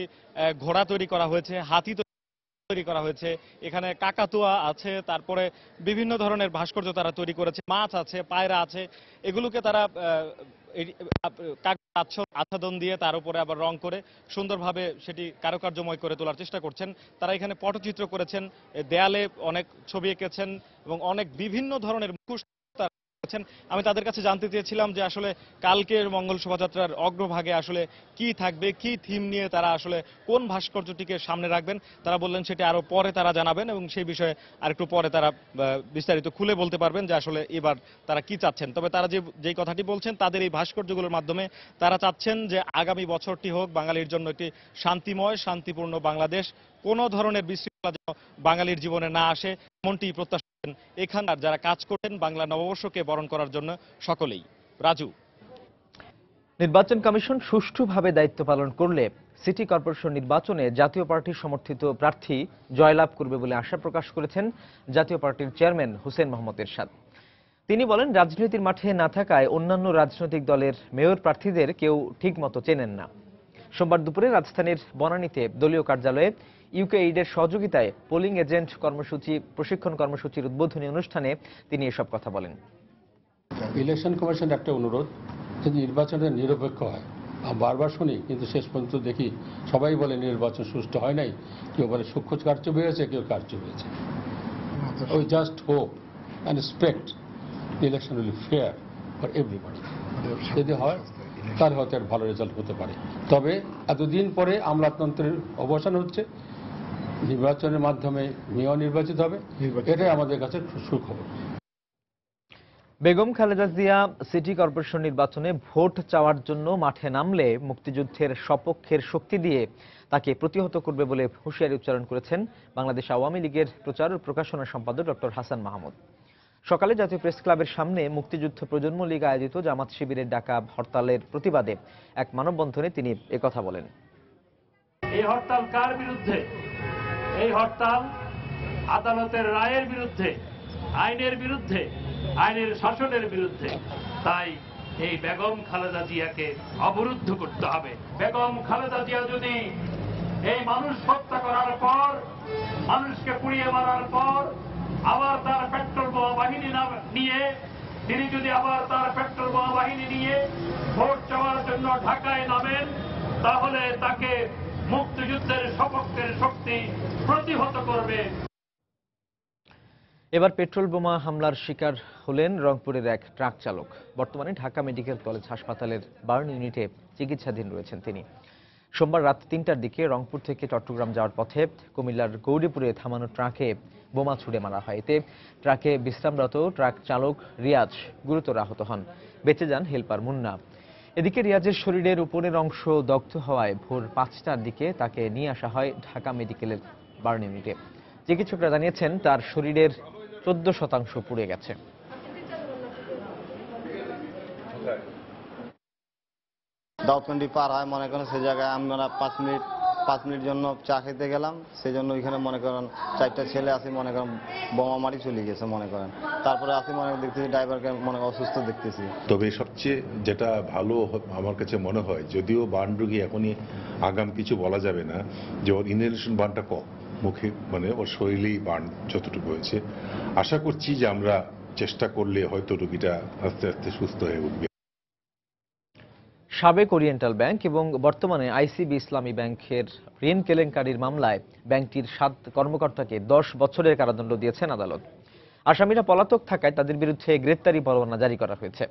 ঘোড়া তৈরি করা হয়েছে, হাতি তৈরি করা হয়েছে, এখানে কাকাতুয়া আছে, তারপরে বিভিন্ন ধরনের ভাস্কর্য তারা তৈরি করেছে, মাছ আছে, পায়রা আছে। এগুলোকে তারা আচ্ছাদন দিয়ে তার উপরে আবার রং করে সুন্দরভাবে সেটি কারুকার্যময় করে তোলার চেষ্টা করছেন। তারা এখানে পটচিত্র করেছেন, দেয়ালে অনেক ছবি এঁকেছেন এবং অনেক বিভিন্ন ধরনের মুখোশ আমি তাদের কাছে জানতে চেয়েছিলাম যে আসলে কালকের মঙ্গল শোভাযাত্রার অগ্রভাগে আসলে কি থাকবে, কি থিম নিয়ে তারা আসলে কোন ভাস্কর্যটিকে সামনে রাখবেন। তারা বললেন সেটি আরো পরে তারা জানাবেন এবং সেই বিষয়ে আরেকটু পরে তারা বিস্তারিত খুলে বলতে পারবেন যে আসলে এবার তারা কি চাচ্ছেন। তবে তারা যেই কথাটি বলছেন, তাদের এই ভাস্কর্যগুলোর মাধ্যমে তারা চাচ্ছেন যে আগামী বছরটি হোক বাঙালির জন্য একটি শান্তিময়, শান্তিপূর্ণ বাংলাদেশ, কোনো ধরনের বিশৃঙ্খলা যেন বাঙালির জীবনে না আসে, এমনটি প্রত্যাশা এখানকার যারা কাজ করতেন বাংলা নববর্ষকে বরণ করার জন্য সকলেই। রাজু, নির্বাচন কমিশন সুষ্ঠুভাবে দায়িত্ব পালন করলে সিটি কর্পোরেশন নির্বাচনে জাতীয় পার্টির সমর্থিত প্রার্থী জয়লাভ করবে বলে আশা প্রকাশ করেছেন জাতীয় পার্টির চেয়ারম্যান হোসেন মোহাম্মদ এরশাদ। তিনি বলেন, রাজনীতির মাঠে না থাকায় অন্যান্য রাজনৈতিক দলের মেয়র প্রার্থীদের কেউ ঠিকমতো চেনেন না। সোমবার দুপুরে রাজধানীর বনানীতে দলীয় কার্যালয়ে ইউকেএইডের সহযোগিতায় পোলিং এজেন্ট প্রশিক্ষণ কর্মসূচির উদ্বোধনী অনুষ্ঠানে তিনি এসব কথা বলেন। ইলেকশন কমিশন একটা অনুরোধ, যদি নির্বাচনটা নিরপেক্ষ হয়। বারবার শুনি, কিন্তু শেষ পর্যন্ত দেখি সবাই বলে নির্বাচন সুষ্ঠু হয় নাই, কেউ বলে সূক্ষ্ম কারচুপি হয়েছে, কেউ কারচুপি হয়েছে। We just hope and expect the election will be fair for everybody. যদি হয় তার হয়তো একটা ভালো রেজাল্ট হতে পারে। তবে এতদিন পরে আমলাতন্ত্রের অবসান হচ্ছে, নির্বাচনের মাধ্যমে মেয়র নির্বাচিত হবে, এটাই আমাদের কাছে সুখবর। বেগম খালেদা জিয়া সিটি কর্পোরেশন নির্বাচনে ভোট চাওয়ার জন্য মাঠে নামলে মুক্তিযুদ্ধের সপক্ষের শক্তি দিয়ে তাকে প্রতিহত করবে বলে হুঁশিয়ারি উচ্চারণ করেছেন বাংলাদেশ আওয়ামী লীগের প্রচার ও প্রকাশনা সম্পাদক ডক্টর হাসান মাহমুদ। সকালে জাতীয় প্রেস ক্লাবের সামনে মুক্তিযুদ্ধ প্রজন্ম লীগ আয়োজিত জামাত শিবিরের ডাকা হরতালের প্রতিবাদে এক মানববন্ধনে তিনি একথা বলেন। এই হরতাল কার বিরুদ্ধে? এই হরতাল আদালতের রায়ের বিরুদ্ধে, আইনের বিরুদ্ধে, আইনের শাসনের বিরুদ্ধে। তাই এই বেগম খালেদা জিয়াকে অবরুদ্ধ করতে হবে। বেগম খালেদা জিয়া যদি এই মানুষ হত্যা করার পর, মানুষকে পুড়িয়ে মারার পর আবার তার পেট্রোল বোমা বাহিনী নিয়ে তিনি যদি আবার তার পেট্রোল বোমা বাহিনী নিয়ে ভোট চাওয়ার জন্য ঢাকায় নামেন, তাহলে তাকে মুক্তিযুদ্ধের সপক্ষের শক্তি প্রতিহত করবে। এবার পেট্রোল বোমা হামলার শিকার হলেন রংপুরের এক ট্রাক চালক। বর্তমানে ঢাকা মেডিকেল কলেজ হাসপাতালের বার্ন ইউনিটে চিকিৎসাধীন রয়েছেন তিনি। সোমবার রাত 3টার দিকে রংপুর থেকে চট্টগ্রাম যাওয়ার পথে কুমিল্লার গৌরীপুরে থামানো ট্রাকে বোমা ছুড়ে মারা হয়। এতে ট্রাকে বিশ্রামরত ট্রাক চালক রিয়াজ গুরুতর আহত হন, বেঁচে যান হেলপার মুন্না। এদিকে রিয়াজের শরীরের উপরের অংশ দগ্ধ হওয়ায় ভোর 5টার দিকে তাকে নিয়ে আসা হয় ঢাকা মেডিকেলের বার্ন ইউনিটে। চিকিৎসকরা জানিয়েছেন তার শরীরের 14% পুড়ে গেছে। দাউদকান্দি পার হয়, মনে করেন সে জায়গায় আমরা 5 মিনিট 5 মিনিট জন্য চা খেতে গেলাম, সেই জন্য ওইখানে মনে করেন 4টা ছেলে আছে মনে করেন বোমা মারি চলে গেছে মনে করেন। তারপরে আসি মনে দেখতেছি ড্রাইভারকে মনে অসুস্থ দেখতেছি। তবে সবচেয়ে যেটা ভালো আমার কাছে মনে হয়, যদিও বার্ন রোগী এখনই আগাম কিছু বলা যাবে না, যে ওর ইনহেলেশন বার্নটা কম, মুখে মানে ওর শরীরেই বার্ন যতটুকু হয়েছে। আশা করছি যে আমরা চেষ্টা করলে হয়তো রোগীটা আস্তে আস্তে সুস্থ হয়ে উঠবে। সাবেক ওরিয়েন্টাল ব্যাংক এবং বর্তমানে আইসিবি ইসলামী ব্যাংকের ঋণ কেলেঙ্কারির মামলায় ব্যাংকটির 7 কর্মকর্তাকে 10 বছরের কারাদণ্ড দিয়েছেন আদালত। আসামিরা পলাতক থাকায় তাদের বিরুদ্ধে গ্রেপ্তারি পরোয়ানা জারি করা হয়েছে।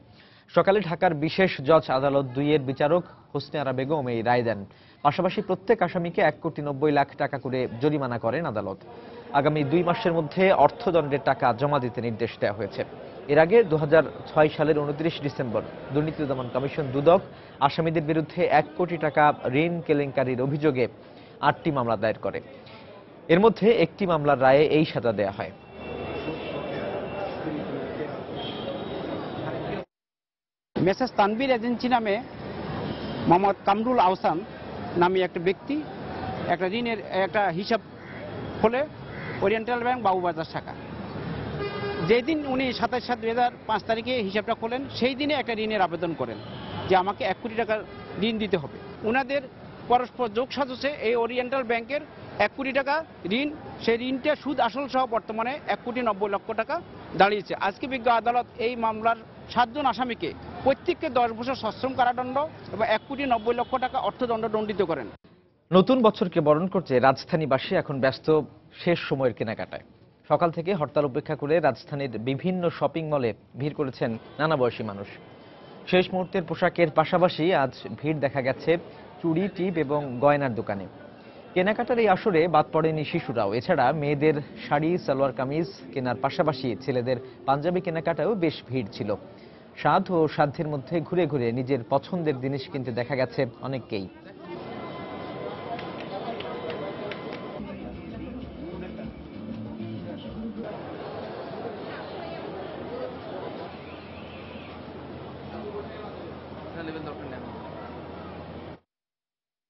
সকালে ঢাকার বিশেষ জজ আদালত 2-এর বিচারক হোসনে আরা বেগম এই রায় দেন। পাশাপাশি প্রত্যেক আসামিকে 1,90,00,000 টাকা করে জরিমানা করেন আদালত। আগামী 2 মাসের মধ্যে অর্থদণ্ডের টাকা জমা দিতে নির্দেশ দেওয়া হয়েছে। এর আগে 2006 সালের 29 ডিসেম্বর দুর্নীতি দমন কমিশন দুদক আসামিদের বিরুদ্ধে 1 কোটি টাকা ঋণ কেলেঙ্কারির অভিযোগে 8টি মামলা দায়ের করে। এর মধ্যে একটি মামলার রায়ে এই সাজা দেওয়া হয়। মেসেজ তানভীর এজেন্সি নামে মোহাম্মদ কামরুল আহসান নামে একটা ব্যক্তি একটা ঋণের একটা হিসাব খোলে ওরিয়েন্টাল ব্যাংক বাবুবাজার শাখা। যেদিন উনি 27/7/2005 তারিখে হিসাবটা খোলেন, সেই দিনে একটা ঋণের আবেদন করেন যে আমাকে 1 কোটি টাকার ঋণ দিতে হবে। ওনাদের পরস্পর যোগ সাজসে এই ওরিয়েন্টাল ব্যাংকের 1 কোটি টাকা ঋণ, সেই ঋণটা সুদ আসল সহ বর্তমানে 1,90,00,000 টাকা দাঁড়িয়েছে। আজকে বিজ্ঞ আদালত এই মামলার 7 জন আসামিকে প্রত্যেককে 10 বছর সশ্রম কারাদণ্ড এবং 1,90,00,000 টাকা অর্থদণ্ড দণ্ডিত করেন। নতুন বছরকে বরণ করতে রাজধানীবাসী এখন ব্যস্ত শেষ সময়ের কেনাকাটায়। সকাল থেকে হরতাল উপেক্ষা করে রাজধানীর বিভিন্ন শপিং মলে ভিড় করেছেন নানা বয়সী মানুষ। শেষ মুহূর্তের পোশাকের পাশাপাশি আজ ভিড় দেখা গেছে চুড়ি, টিপ এবং গয়নার দোকানে। কেনাকাটার এই আসরে বাদ পড়েনি শিশুরাও। এছাড়া মেয়েদের শাড়ি, সালোয়ার কামিজ কেনার পাশাপাশি ছেলেদের পাঞ্জাবি কেনাকাটায়ও বেশ ভিড় ছিল। স্বাদ ও সাধ্যের মধ্যে ঘুরে ঘুরে নিজের পছন্দের জিনিস কিনতে দেখা গেছে অনেককেই।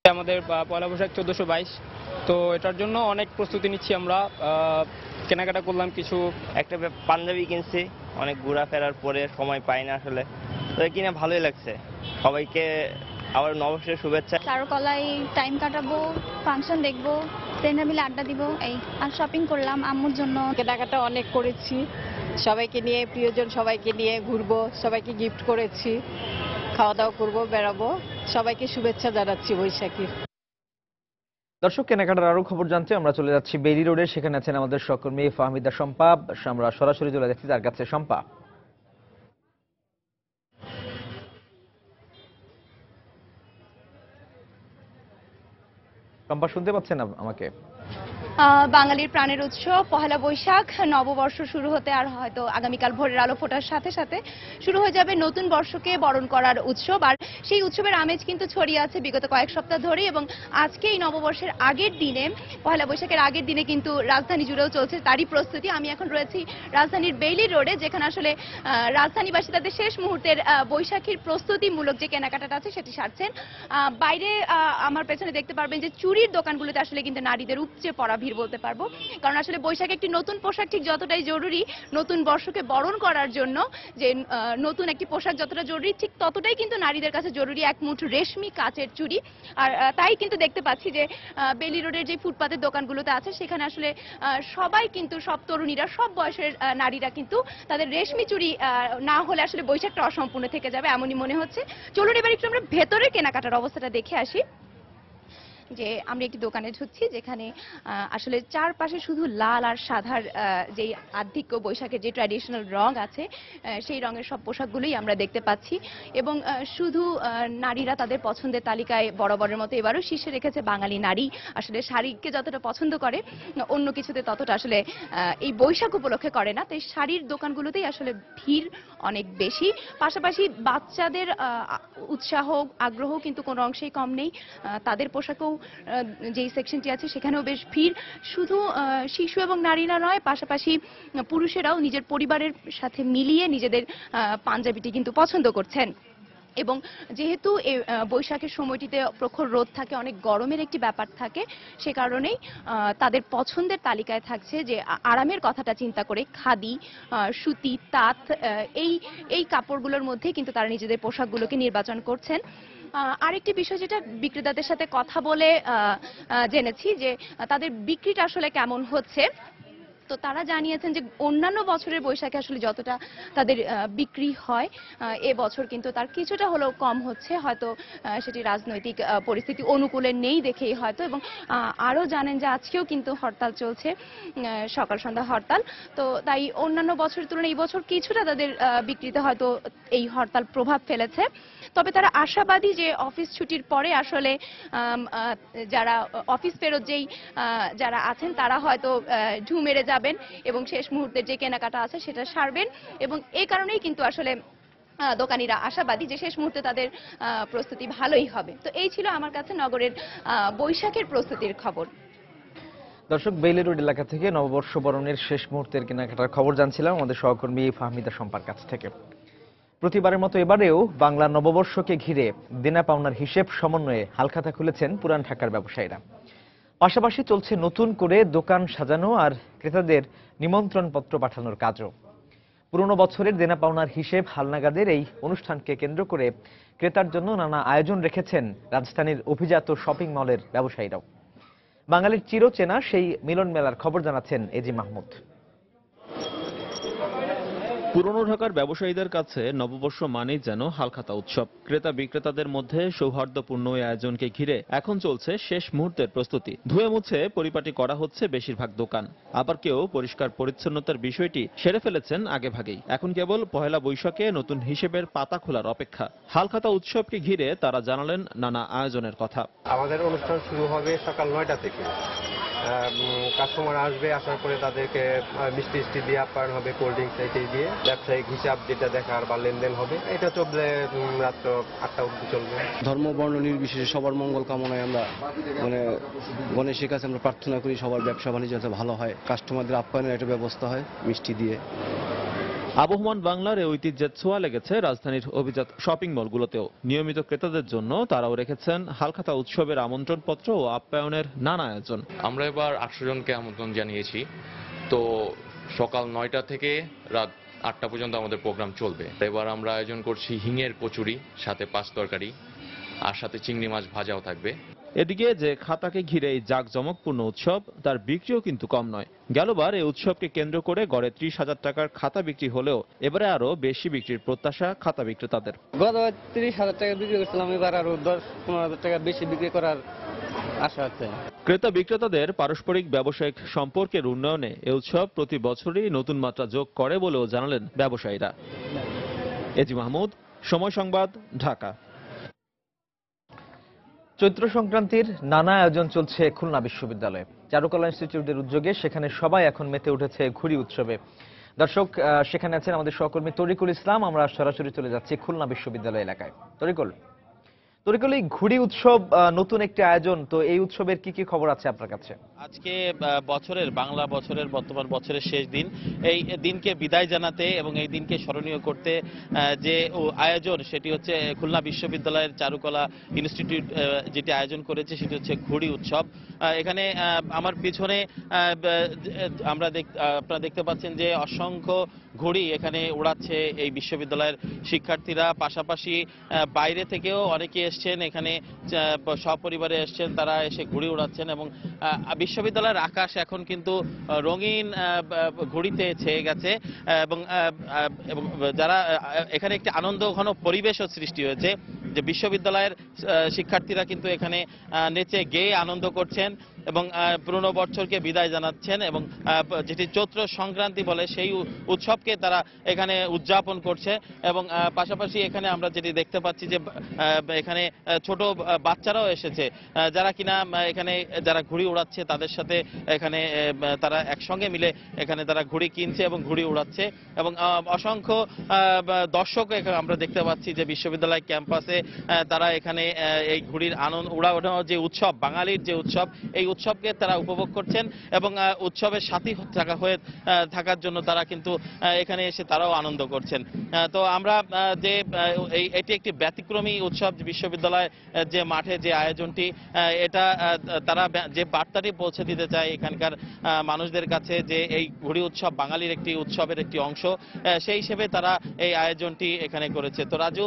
আমাদের পয়লা বৈশাখ 1422, তো এটার জন্য অনেক প্রস্তুতি নিচ্ছি আমরা। কেনাকাটা করলাম, কিছু একটা পাঞ্জাবি কিনছি, অনেক ঘোরাফেরার পরে সময় পাই না আসলে, তো কিনে ভালোই লাগছে। সবাইকে আবার নববর্ষের শুভেচ্ছা। চারুকলায় টাইম কাটাবো, ফাংশন দেখবো, ফ্রেন্ডরা মিলে আড্ডা দিব, এই আর শপিং করলাম আম্মুর জন্য। কেনাকাটা অনেক করেছি, সবাইকে নিয়ে, প্রিয়জন সবাইকে নিয়ে ঘুরবো, সবাইকে গিফট করেছি, খাওয়া দাওয়া করবো, বেড়াবো। সবাইকে শুভেচ্ছা জানাচ্ছি বৈশাখীর। দর্শক, কেনাকাটার আরো খবর জানতে আমরা চলে যাচ্ছি বেরি রোডে। সেখানে আছেন আমাদের সহকর্মী ফাহমিদা শম্পা। আমরা সরাসরি চলে যাচ্ছি তার কাছে। শম্পা, শুনতে পাচ্ছেন আমাকে? বাঙালির প্রাণের উৎসব পহেলা বৈশাখ, নববর্ষ শুরু হতে আর হয়তো আগামীকাল ভোরের আলো ফোটার সাথে সাথে শুরু হয়ে যাবে নতুন বর্ষকে বরণ করার উৎসব। আর সেই উৎসবের আমেজ কিন্তু ছড়িয়ে আছে বিগত কয়েক সপ্তাহ ধরে, এবং আজকে এই নববর্ষের আগের দিনে, পহেলা বৈশাখের আগের দিনে কিন্তু রাজধানী জুড়েও চলছে তারই প্রস্তুতি। আমি এখন রয়েছি রাজধানীর বেইলি রোডে, যেখানে আসলে রাজধানীবাসী তাদের শেষ মুহূর্তের বৈশাখীর প্রস্তুতিমূলক যে কেনাকাটাটা আছে সেটি সারছেন। বাইরে আমার পেছনে দেখতে পারবেন যে চুরির দোকানগুলোতে আসলে কিন্তু নারীদের উপচে পড়া ভিড় বলতে পারবো, কারণ আসলে বৈশাখে একটি নতুন পোশাক ঠিক যতটাই জরুরি নতুন বর্ষকে বরণ করার জন্য, যে নতুন একটি পোশাক যতটা জরুরি ঠিক ততটাই কিন্তু নারীদের কাছে জরুরি এক মুঠ রেশমি কাচের চুড়ি। আর তাই কিন্তু দেখতে পাচ্ছি যে বেলি রোডের যে ফুটপাতের দোকানগুলোতে আছে সেখানে আসলে সবাই কিন্তু, সব তরুণীরা, সব বয়সের নারীরা কিন্তু তাদের রেশমি চুড়ি না হলে আসলে বৈশাখটা অসম্পূর্ণ থেকে যাবে এমনই মনে হচ্ছে। চলুন এবার একটু আমরা ভেতরে কেনাকাটার অবস্থাটা দেখে আসি। যে আমরা একটি দোকানে ঢুকছি যেখানে আসলে চারপাশে শুধু লাল আর সাদার যে আধিক্য, বৈশাখের যে ট্র্যাডিশনাল রং আছে সেই রঙের সব পোশাকগুলোই আমরা দেখতে পাচ্ছি, এবং শুধু নারীরা তাদের পছন্দের তালিকায় বরাবরের মতো এবারও শীর্ষে রেখেছে বাঙালি নারী। আসলে শাড়িকে যতটা পছন্দ করে অন্য কিছুতে ততটা আসলে এই বৈশাখ উপলক্ষে করে না, তাই শাড়ির দোকানগুলোতেই আসলে ভিড় অনেক বেশি। পাশাপাশি বাচ্চাদের উৎসাহ, আগ্রহ কিন্তু কোনো অংশেই কম নেই। তাদের পোশাকেও যেই সেকশনটি আছে সেখানেও বেশ ভিড়। শুধু শিশু এবং নারীরা নয়, পাশাপাশি পুরুষেরাও নিজের পরিবারের সাথে মিলিয়ে নিজেদের পাঞ্জাবিটি কিন্তু পছন্দ করছেন। এবং যেহেতু এই বৈশাখের সময়টিতে প্রখর রোদ থাকে, অনেক গরমের একটি ব্যাপার থাকে, সে কারণেই তাদের পছন্দের তালিকায় থাকছে যে আরামের কথাটা চিন্তা করে খাদি, সুতি, তাঁত এই কাপড়গুলোর মধ্যে কিন্তু তারা নিজেদের পোশাকগুলোকে নির্বাচন করছেন। আরেকটি বিষয় যেটা বিক্রেতাদের সাথে কথা বলে জেনেছি যে তাদের বিক্রিটা আসলে কেমন হচ্ছে। তো তারা জানিয়েছেন যে অন্যান্য বছরের বৈশাখে আসলে যতটা তাদের বিক্রি হয় এবছর কিন্তু তার কিছুটা হলেও কম হচ্ছে, হয়তো সেটি রাজনৈতিক পরিস্থিতি অনুকূলে নেই দেখেই হয়তো। এবং আরও জানেন যে আজকেও কিন্তু হরতাল চলছে, সকাল সন্ধ্যা হরতাল। তো তাই অন্যান্য বছরের তুলনায় এই বছর কিছুটা তাদের বিক্রিতে হয়তো এই হরতাল প্রভাব ফেলেছে। তবে তারা আশাবাদী যে অফিস ছুটির পরে আসলে যারা অফিস ফেরত যারা আছেন তারা হয়তো ঢু মেরে যাবেন এবং শেষ মুহূর্তের যে কেনাকাটা আছে সেটা সারবেন। এবং এই কারণেই কিন্তু আসলে দোকানিরা আশাবাদী যে শেষ মুহূর্তে তাদের প্রস্তুতি ভালোই হবে। তো এই ছিল আমার কাছে নগরের বৈশাখের প্রস্তুতির খবর। দর্শক, বেইলি রোড এলাকা থেকে নববর্ষ বরণের শেষ মুহূর্তের কেনাকাটার খবর জানছিলাম আমাদের সহকর্মী ফাহমিদা শম্পার কাছ থেকে। প্রতিবারের মতো এবারেও বাংলা নববর্ষকে ঘিরে দেনা পাওনার হিসেব সমন্বয়ে হালখাতা খুলেছেন পুরান ঢাকার ব্যবসায়ীরা। পাশাপাশি চলছে নতুন করে দোকান সাজানো আর ক্রেতাদের নিমন্ত্রণপত্র পাঠানোর কাজও। পুরনো বছরের দেনা পাওনার হিসেব হালনাগাদের এই অনুষ্ঠানকে কেন্দ্র করে ক্রেতার জন্য নানা আয়োজন রেখেছেন রাজধানীর অভিজাত শপিং মলের ব্যবসায়ীরাও। বাঙালির চিরচেনা সেই মিলন মেলার খবর জানাচ্ছেন এজি মাহমুদ। পুরনো ঢাকার ব্যবসায়ীদের কাছে নববর্ষ মানেই যেন হালখাতা উৎসব। ক্রেতা বিক্রেতাদের মধ্যে সৌহার্দ্যপূর্ণ এই আয়োজনকে ঘিরে এখন চলছে শেষ মুহূর্তের প্রস্তুতি। ধুয়ে মুছে পরিপাটি করা হচ্ছে বেশিরভাগ দোকান, আবার কেউ পরিষ্কার পরিচ্ছন্নতার বিষয়টি সেরে ফেলেছেন আগেভাগেই। এখন কেবল পহেলা বৈশাখে নতুন হিসেবের পাতা খোলার অপেক্ষা। হালখাতা উৎসবকে ঘিরে তারা জানালেন নানা আয়োজনের কথা। আমাদের অনুষ্ঠান শুরু হবে সকাল 9টা থেকে। কাস্টমার আসবে, আসার পরে তাদেরকে মিষ্টি দিয়ে আপ্যায়ন হবে, কোল্ড ড্রিঙ্কস এটাই দিয়ে ব্যবসায়িক হিসাব যেটা দেখার বা লেনদেন হবে, এটা চলবে রাত্র 8টা অবধি চলবে। ধর্ম বর্ণ নির্বিশেষে সবার মঙ্গল কামনায় আমরা গণেশের কাছে আমরা প্রার্থনা করি সবার ব্যবসা বাণিজ্য যাতে ভালো হয়, কাস্টমারদের আপ্যায়নের একটা ব্যবস্থা হয় মিষ্টি দিয়ে। আবহমান বাংলার এই ঐতিহ্যের ছোঁয়া লেগেছে রাজধানীর অভিজাত শপিং মলগুলোতেও। নিয়মিত ক্রেতাদের জন্য তারাও রেখেছেন হালখাতা উৎসবের আমন্ত্রণপত্র ও আপ্যায়নের নানা আয়োজন। আমরা এবার 800 জনকে আমন্ত্রণ জানিয়েছি। তো সকাল 9টা থেকে রাত 8টা পর্যন্ত আমাদের প্রোগ্রাম চলবে। এবার আমরা আয়োজন করছি হিঙের কচুরি, সাথে 5 তরকারি, আর সাথে চিংড়ি মাছ ভাজাও থাকবে। এদিকে যে খাতাকে ঘিরে এই জাঁকজমকপূর্ণ উৎসব, তার বিক্রিও কিন্তু কম নয়। গেলবার এই উৎসবকে কেন্দ্র করে গড়ে 30,000 টাকার খাতা বিক্রি হলেও এবারে আরো বেশি বিক্রির প্রত্যাশা খাতা বিক্রেতাদের। গত 30,000 টাকা বিক্রি করছিলাম, এবার আরো 10-15,000 টাকা বেশি বিক্রি করার আশা আছে। ক্রেতা বিক্রেতাদের পারস্পরিক ব্যবসায়িক সম্পর্কের উন্নয়নে এই উৎসব প্রতি বছরই নতুন মাত্রা যোগ করে বলেও জানালেন ব্যবসায়ীরা। এজি মাহমুদ, সময় সংবাদ, ঢাকা। চৈত্র সংক্রান্তির নানা আয়োজন চলছে খুলনা বিশ্ববিদ্যালয়ে। চারুকলা ইনস্টিটিউটের উদ্যোগে সেখানে সবাই এখন মেতে উঠেছে ঘুড়ি উৎসবে। দর্শক, সেখানে আছেন আমাদের সহকর্মী তরিকুল ইসলাম। আমরা সরাসরি চলে যাচ্ছি খুলনা বিশ্ববিদ্যালয় এলাকায়। তরিকুল, এই ঘুড়ি উৎসব নতুন একটি আয়োজন, তো এই উৎসবের কি কি খবর আছে আপনার কাছে? আজকে বাংলা বছরের বর্তমান বছরের শেষ দিন। এই দিনকে বিদায় জানাতে এবং এই দিনকে স্মরণীয় করতে যে আয়োজন, সেটি হচ্ছে খুলনা বিশ্ববিদ্যালয়ের চারুকলা ইনস্টিটিউট যেটি আয়োজন করেছে, সেটি হচ্ছে ঘুড়ি উৎসব। এখানে আমার পিছনে আপনারা দেখতে পাচ্ছেন যে অসংখ্য ঘুড়ি এখানে উড়াচ্ছে এই বিশ্ববিদ্যালয়ের শিক্ষার্থীরা। পাশাপাশি বাইরে থেকেও অনেকে এসছেন, এখানে সপরিবারে এসছেন, তারা এসে ঘুড়ি উড়াচ্ছেন। এবং বিশ্ববিদ্যালয়ের আকাশ এখন কিন্তু রঙিন ঘুড়িতে ছেয়ে গেছে এবং যারা এখানে একটি আনন্দঘন পরিবেশও সৃষ্টি হয়েছে, যে বিশ্ববিদ্যালয়ের শিক্ষার্থীরা কিন্তু এখানে নেচে গেয়ে আনন্দ করছেন এবং পুরনো বছরকে বিদায় জানাচ্ছেন এবং যেটি চৈত্র সংক্রান্তি বলে সেই উৎসবকে তারা এখানে উদযাপন করছে। এবং পাশাপাশি এখানে আমরা যেটি দেখতে পাচ্ছি যে এখানে ছোট বাচ্চারাও এসেছে, যারা কিনা এখানে যারা ঘুড়ি উড়াচ্ছে তাদের সাথে এখানে তারা একসঙ্গে মিলে এখানে তারা ঘুড়ি কিনছে এবং ঘুড়ি উড়াচ্ছে। এবং অসংখ্য দর্শক আমরা দেখতে পাচ্ছি যে বিশ্ববিদ্যালয় ক্যাম্পাসে তারা এখানে এই ঘুড়ির আনন্দ উড়ানো যে উৎসব, বাঙালির যে উৎসব, এই উৎসবকে তারা উপভোগ করছেন এবং উৎসবের সাথী থাকার জন্য তারা কিন্তু এখানে এসে তারাও আনন্দ করছেন। তো আমরা যে এটি একটি ব্যতিক্রমী উৎসব, বিশ্ববিদ্যালয় যে মাঠে যে আয়োজনটি, এটা তারা যে বার্তাটি পৌঁছে দিতে চায় এখানকার মানুষদের কাছে যে এই ঘুড়ি উৎসব বাঙালির একটি উৎসবের একটি অংশ, সেই হিসেবে তারা এই আয়োজনটি এখানে করেছে। তো রাজু,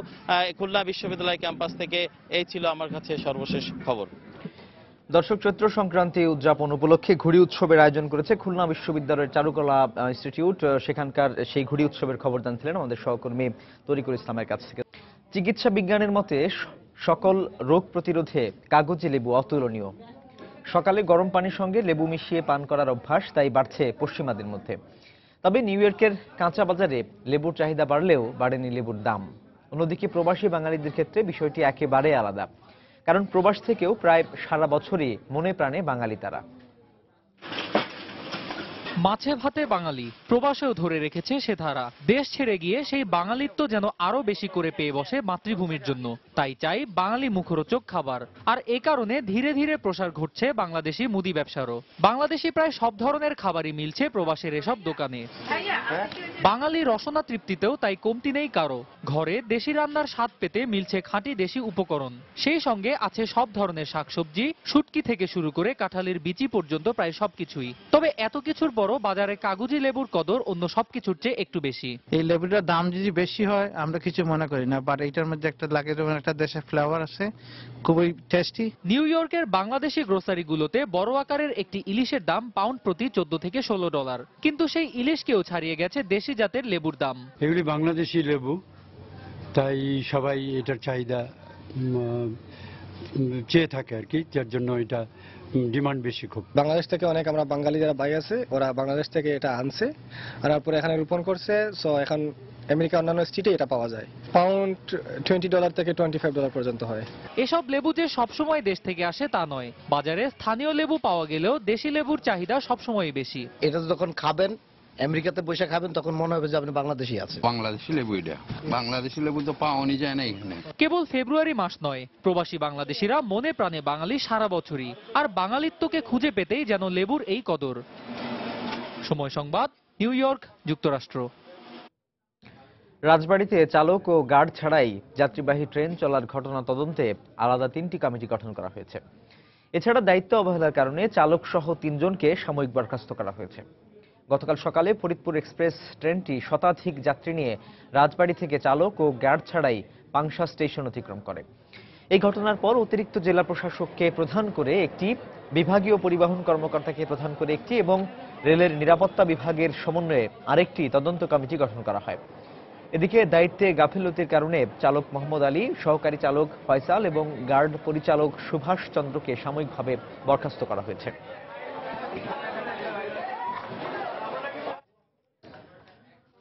খুলনা বিশ্ববিদ্যালয় ক্যাম্পাস থেকে এই ছিল আমার কাছে সর্বশেষ খবর। দর্শক, চৈত্র সংক্রান্তি উদযাপন উপলক্ষে ঘুড়ি উৎসবের আয়োজন করেছে খুলনা বিশ্ববিদ্যালয়ের চারুকলা ইনস্টিটিউট। সেখানকার সেই ঘুড়ি উৎসবের খবর জানছিলেন আমাদের সহকর্মী তরিকুল ইসলামের কাছ থেকে। চিকিৎসা বিজ্ঞানের মতে সকল রোগ প্রতিরোধে কাগজি লেবু অতুলনীয়। সকালে গরম পানির সঙ্গে লেবু মিশিয়ে পান করার অভ্যাস তাই বাড়ছে পশ্চিমাদের মধ্যে। তবে নিউ ইয়র্কের কাঁচা বাজারে লেবুর চাহিদা বাড়লেও বাড়েনি লেবুর দাম। অন্যদিকে প্রবাসী বাঙালিদের ক্ষেত্রে বিষয়টি একেবারে আলাদা, কারণ প্রবাস থেকেও প্রায় সারা বছরই মনে প্রাণে বাঙালি তারা। মাছে ভাতে বাঙালি, প্রবাসেও ধরে রেখেছে সে ধারা। দেশ ছেড়ে গিয়ে সেই বাঙালিত্ব যেন আরো বেশি করে পেয়ে বসে মাতৃভূমির জন্য। তাই চাই বাঙালি মুখরোচক খাবার। আর এ কারণে ধীরে ধীরে প্রসার ঘটছে বাংলাদেশি মুদি ব্যবসারও। বাংলাদেশি প্রায় সব ধরনের খাবারই মিলছে প্রবাসের এসব দোকানে। বাঙালি রসনা তৃপ্তিতেও তাই কমতি নেই কারো। ঘরে দেশি রান্নার স্বাদ পেতে মিলছে খাঁটি দেশি উপকরণ। সেই সঙ্গে আছে সব ধরনের শাকসবজি, শুটকি থেকে শুরু করে কাঁঠালের বিচি পর্যন্ত প্রায় সবকিছুই। তবে এত কিছুর পরও বাজারে কাগজি লেবুর কদর অন্য সবকিছুর চেয়ে একটু বেশি। এই লেবুটার দাম যদি বেশি হয় আমরা কিছু মনে করি না, বাট এটার মধ্যে একটা লাগে যেমন একটা দেশের ফ্লেভার আছে, খুবই টেস্টি। নিউ ইয়র্কের বাংলাদেশি গ্রোসারিগুলোতে বড় আকারের একটি ইলিশের দাম পাউন্ড প্রতি $14 থেকে $16, কিন্তু সেই ইলিশকেও ছাড়িয়ে গেছে দেশি জাতের লেবুর দাম। এগুলি বাংলাদেশি লেবু, তাই সবাই এটার চাহিদা চেয়ে থাকে আর কি, যার জন্য এটা ডিমান্ড বেশি খুব। বাংলাদেশ থেকে অনেক আমরা বাঙালি যারা ভাই আছে ওরা বাংলাদেশ থেকে এটা আনছে, আনার পরে এখানে রোপণ করছে। সো এখন আমেরিকা অন্যান্য স্টেটে এটা পাওয়া যায়। পাউন্ড $20 থেকে $25 পর্যন্ত হয়। এসব লেবু যে সবসময় দেশ থেকে আসে তা নয়। বাজারে স্থানীয় লেবু পাওয়া গেলেও দেশি লেবুর চাহিদা সবসময় বেশি। এটা যখন খাবেন, আমেরিকাতে বসে খাবেন, তখন মনে হবে যে আপনি বাংলাদেশি আছে। বাংলাদেশি লেবু এটা, বাংলাদেশি লেবু তো পাওয়ানি যায় না এখানে। কেবল ফেব্রুয়ারি মাস নয়, প্রবাসী বাংলাদেশিরা মনে প্রাণে বাঙালি সারা বছরই। আর বাঙালিত্বকে খুঁজে পেতেই যেন লেবুর এই কদর। সময় সংবাদ, নিউ ইয়র্ক, যুক্তরাষ্ট্র। রাজবাড়ীতে চালক ও গার্ড ছাড়াই যাত্রীবাহী ট্রেন চলার ঘটনা তদন্তে আলাদা 3টি কমিটি গঠন করা হয়েছে। এছাড়া দায়িত্ব অবহেলার কারণে চালক সহ 3 জনকে সাময়িক বরখাস্ত করা হয়েছে। গতকাল সকালে ফরিদপুর এক্সপ্রেস ট্রেনটি শতাধিক যাত্রী নিয়ে রাজবাড়ী থেকে চালক ও গার্ড ছাড়াই পাংশা স্টেশন অতিক্রম করে। এই ঘটনার পর অতিরিক্ত জেলা প্রশাসককে প্রধান করে একটি, বিভাগীয় পরিবহন কর্মকর্তাকে প্রধান করে একটি এবং রেলের নিরাপত্তা বিভাগের সমন্বয়ে আরেকটি তদন্ত কমিটি গঠন করা হয়। এদিকে দায়িত্বে গাফিলতির কারণে চালক মোহাম্মদ আলী, সহকারী চালক ফয়সাল এবং গার্ড পরিচালক সুভাষ চন্দ্রকে সাময়িকভাবে বরখাস্ত করা হয়েছে।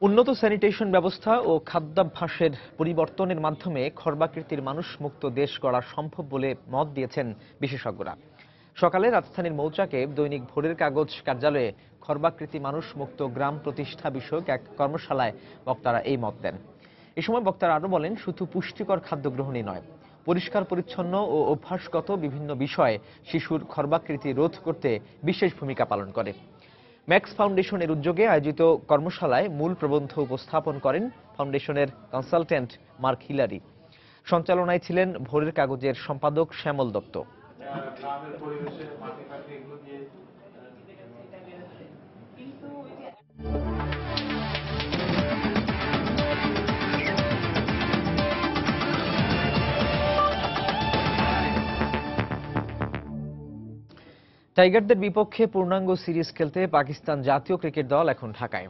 উন্নত স্যানিটেশন ব্যবস্থা ও খাদ্যাভ্যাসের পরিবর্তনের মাধ্যমে খর্বাকৃতির মানুষ মুক্ত দেশ গড়া সম্ভব বলে মত দিয়েছেন বিশেষজ্ঞরা। সকালে রাজধানীর মৌচাকে দৈনিক ভোরের কাগজ কার্যালয়ে খর্বাকৃতি মানুষ মুক্ত গ্রাম প্রতিষ্ঠা বিষয়ক এক কর্মশালায় বক্তারা এই মত দেন। এ সময় বক্তারা আরও বলেন, শুধু পুষ্টিকর খাদ্য গ্রহণই নয়, পরিষ্কার পরিচ্ছন্ন ও অভ্যাসগত বিভিন্ন বিষয় শিশুর খর্বাকৃতি রোধ করতে বিশেষ ভূমিকা পালন করে। ম্যাক্স ফাউন্ডেশনের উদ্যোগে আয়োজিত কর্মশালায় মূল প্রবন্ধ উপস্থাপন করেন ফাউন্ডেশনের কনসালটেন্ট মার্ক হিলারি। সঞ্চালনায় ছিলেন ভোরের কাগজের সম্পাদক শ্যামল দত্ত। টাইগারদের বিপক্ষে পূর্ণাঙ্গ সিরিজ খেলতে পাকিস্তান জাতীয় ক্রিকেট দল এখন ঢাকায়।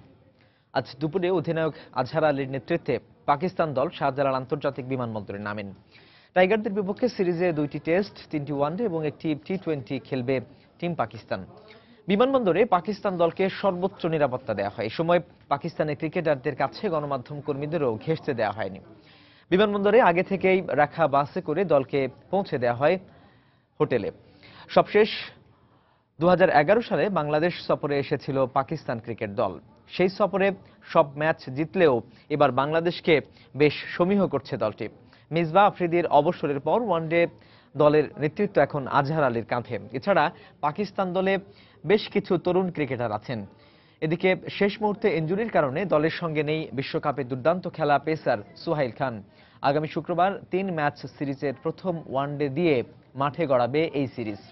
আজ দুপুরে অধিনায়ক আজহার আলীর নেতৃত্বে পাকিস্তান দল শাহজালাল আন্তর্জাতিক বিমানবন্দরে নামেন। টাইগারদের বিপক্ষে সিরিজে 2টি টেস্ট, 3টি ওয়ানডে এবং একটি টি-20 খেলবে টিম পাকিস্তান। বিমানবন্দরে পাকিস্তান দলকে সর্বোচ্চ নিরাপত্তা দেওয়া হয়। এই সময় পাকিস্তানের ক্রিকেটারদের কাছে গণমাধ্যম কর্মীদেরও ঘেঁষতে দেওয়া হয়নি। বিমানবন্দরে আগে থেকেই রাখা বাসে করে দলকে পৌঁছে দেওয়া হয় হোটেলে। সবশেষ 2011 সালে বাংলাদেশ সফরে এসেছিল পাকিস্তান ক্রিকেট দল। সেই সফরে সব ম্যাচ জিতলেও এবার বাংলাদেশকে বেশ সমীহ করছে দলটি। মিসবাহ আফ্রিদির অবসরের পর ওয়ানডে দলের নেতৃত্ব এখন আজহার আলীর কাঁধে। এছাড়া পাকিস্তান দলে বেশ কিছু তরুণ ক্রিকেটার আছেন। এদিকে শেষ মুহূর্তে ইনজুরির কারণে দলের সঙ্গে নেই বিশ্বকাপে দুর্দান্ত খেলা পেসার সোহাইল খান। আগামী শুক্রবার 3 ম্যাচ সিরিজের প্রথম ওয়ানডে দিয়ে মাঠে গড়াবে এই সিরিজ।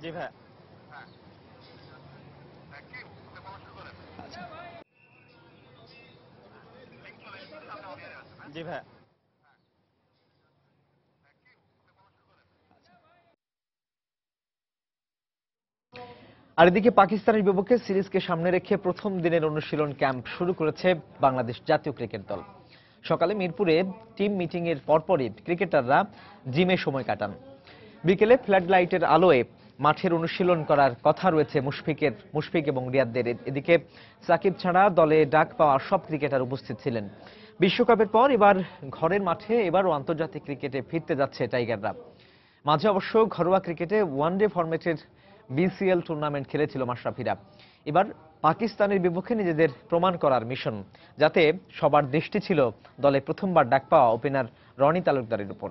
জি ভাই, জি ভাই। আর এদিকে পাকিস্তানের বিপক্ষে সিরিজকে সামনে রেখে প্রথম দিনের অনুশীলন ক্যাম্প শুরু করেছে বাংলাদেশ জাতীয় ক্রিকেট দল। সকালে মিরপুরে টিম মিটিং এর পরপরই ক্রিকেটাররা জিমে সময় কাটান। বিকেলে ফ্লাড লাইটের আলোয় মাঠের অনুশীলন করার কথা রয়েছে মুশফিক এবং রিয়াদদের। এদিকে সাকিব ছাড়া দলে ডাক পাওয়া সব ক্রিকেটার উপস্থিত ছিলেন। বিশ্বকাপের পর এবার ঘরের মাঠে এবারও আন্তর্জাতিক ক্রিকেটে ফিরতে যাচ্ছে টাইগাররা। মাঝে অবশ্য ঘরোয়া ক্রিকেটে ওয়ানডে ফরম্যাটের বিসিএল টুর্নামেন্ট খেলেছিল মাশরাফিরা। এবার পাকিস্তানের বিপক্ষে নিজেদের প্রমাণ করার মিশন, যাতে সবার দৃষ্টি ছিল দলে প্রথমবার ডাক পাওয়া ওপেনার রনি তালুকদারের উপর।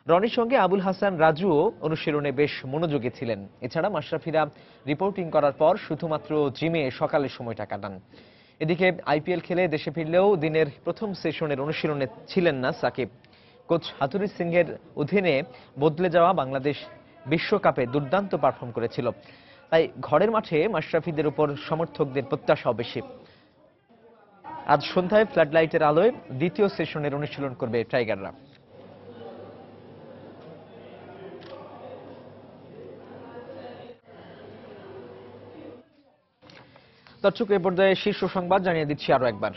রনির সঙ্গে আবুল হাসান রাজুও অনুশীলনে বেশ মনোযোগী ছিলেন। এছাড়া মাশরাফিরা রিপোর্টিং করার পর শুধুমাত্র জিমে সকালের সময়টা কাটান। এদিকে আইপিএল খেলে দেশে ফিরলেও দিনের প্রথম সেশনের অনুশীলনে ছিলেন না সাকিব। কোচ হাতুরি সিংহের অধীনে বদলে যাওয়া বাংলাদেশ বিশ্বকাপে দুর্দান্ত পারফর্ম করেছিল, তাই ঘরের মাঠে মাশরাফিদের উপর সমর্থকদের প্রত্যাশাও বেশি। আজ সন্ধ্যায় ফ্লাড লাইটের আলোয় দ্বিতীয় সেশনের অনুশীলন করবে টাইগাররা। দর্শক, এ পর্যায়ে শীর্ষ সংবাদ জানিয়ে দিচ্ছি আরো একবার।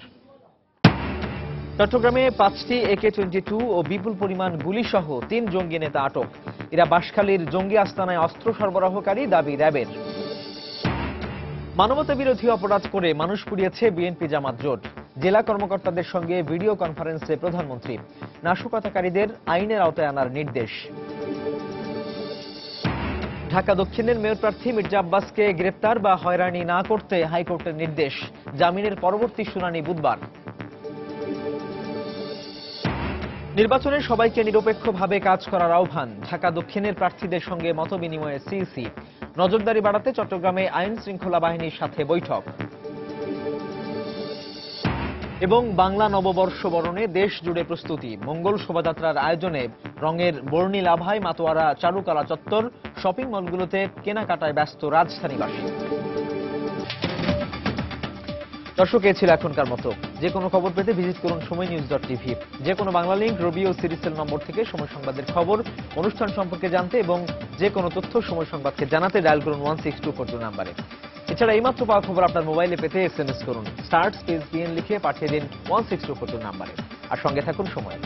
চট্টগ্রামে 5টি AK-22 ও বিপুল পরিমাণ গুলিসহ 3 জঙ্গি নেতা আটক। এরা বাঁশখালীর জঙ্গি আস্তানায় অস্ত্র সরবরাহকারী, দাবি র্যাবের। মানবতা বিরোধী অপরাধ করে মানুষ পুড়িয়েছে বিএনপি জামাত জোট। জেলা কর্মকর্তাদের সঙ্গে ভিডিও কনফারেন্সে প্রধানমন্ত্রী। নাশকতাকারীদের আইনের আওতায় আনার নির্দেশ। ঢাকা দক্ষিণের মেয়র প্রার্থী মির্জা আব্বাসকে গ্রেপ্তার বা হয়রানি না করতে হাইকোর্টের নির্দেশ। জামিনের পরবর্তী শুনানি বুধবার। নির্বাচনে সবাইকে নিরপেক্ষভাবে কাজ করার আহ্বান। ঢাকা দক্ষিণের প্রার্থীদের সঙ্গে মতবিনিময়ে সিইসি। নজরদারি বাড়াতে চট্টগ্রামে আইন শৃঙ্খলা বাহিনীর সাথে বৈঠক। এবং বাংলা নববর্ষ বরণে দেশ জুড়ে প্রস্তুতি। মঙ্গল শোভাযাত্রার আয়োজনে রঙের বর্ণিল আভায় মাতোয়ারা চারুকলা চত্বর, শপিং মলগুলোতে কেনাকাটায় ব্যস্ত রাজধানীবাসী। দর্শক, এ ছিল এখনকার মতো। যে কোনো খবর পেতে ভিজিট করুন সময়নিউজ.tv। যে কোনো বাংলা লিঙ্ক, রবি ও সিরিজের নম্বর থেকে সময় সংবাদের খবর, অনুষ্ঠান সম্পর্কে জানতে এবং যে কোনো তথ্য সময় সংবাদকে জানাতে ডায়াল করুন 16242 নাম্বারে। এছাড়া এইমাত্র পাওয়া খবর আপনার মোবাইলে পেতে SMS করুন *PN লিখে পাঠিয়ে দিন 16242 নাম্বারে। আর সঙ্গে থাকুন সময়।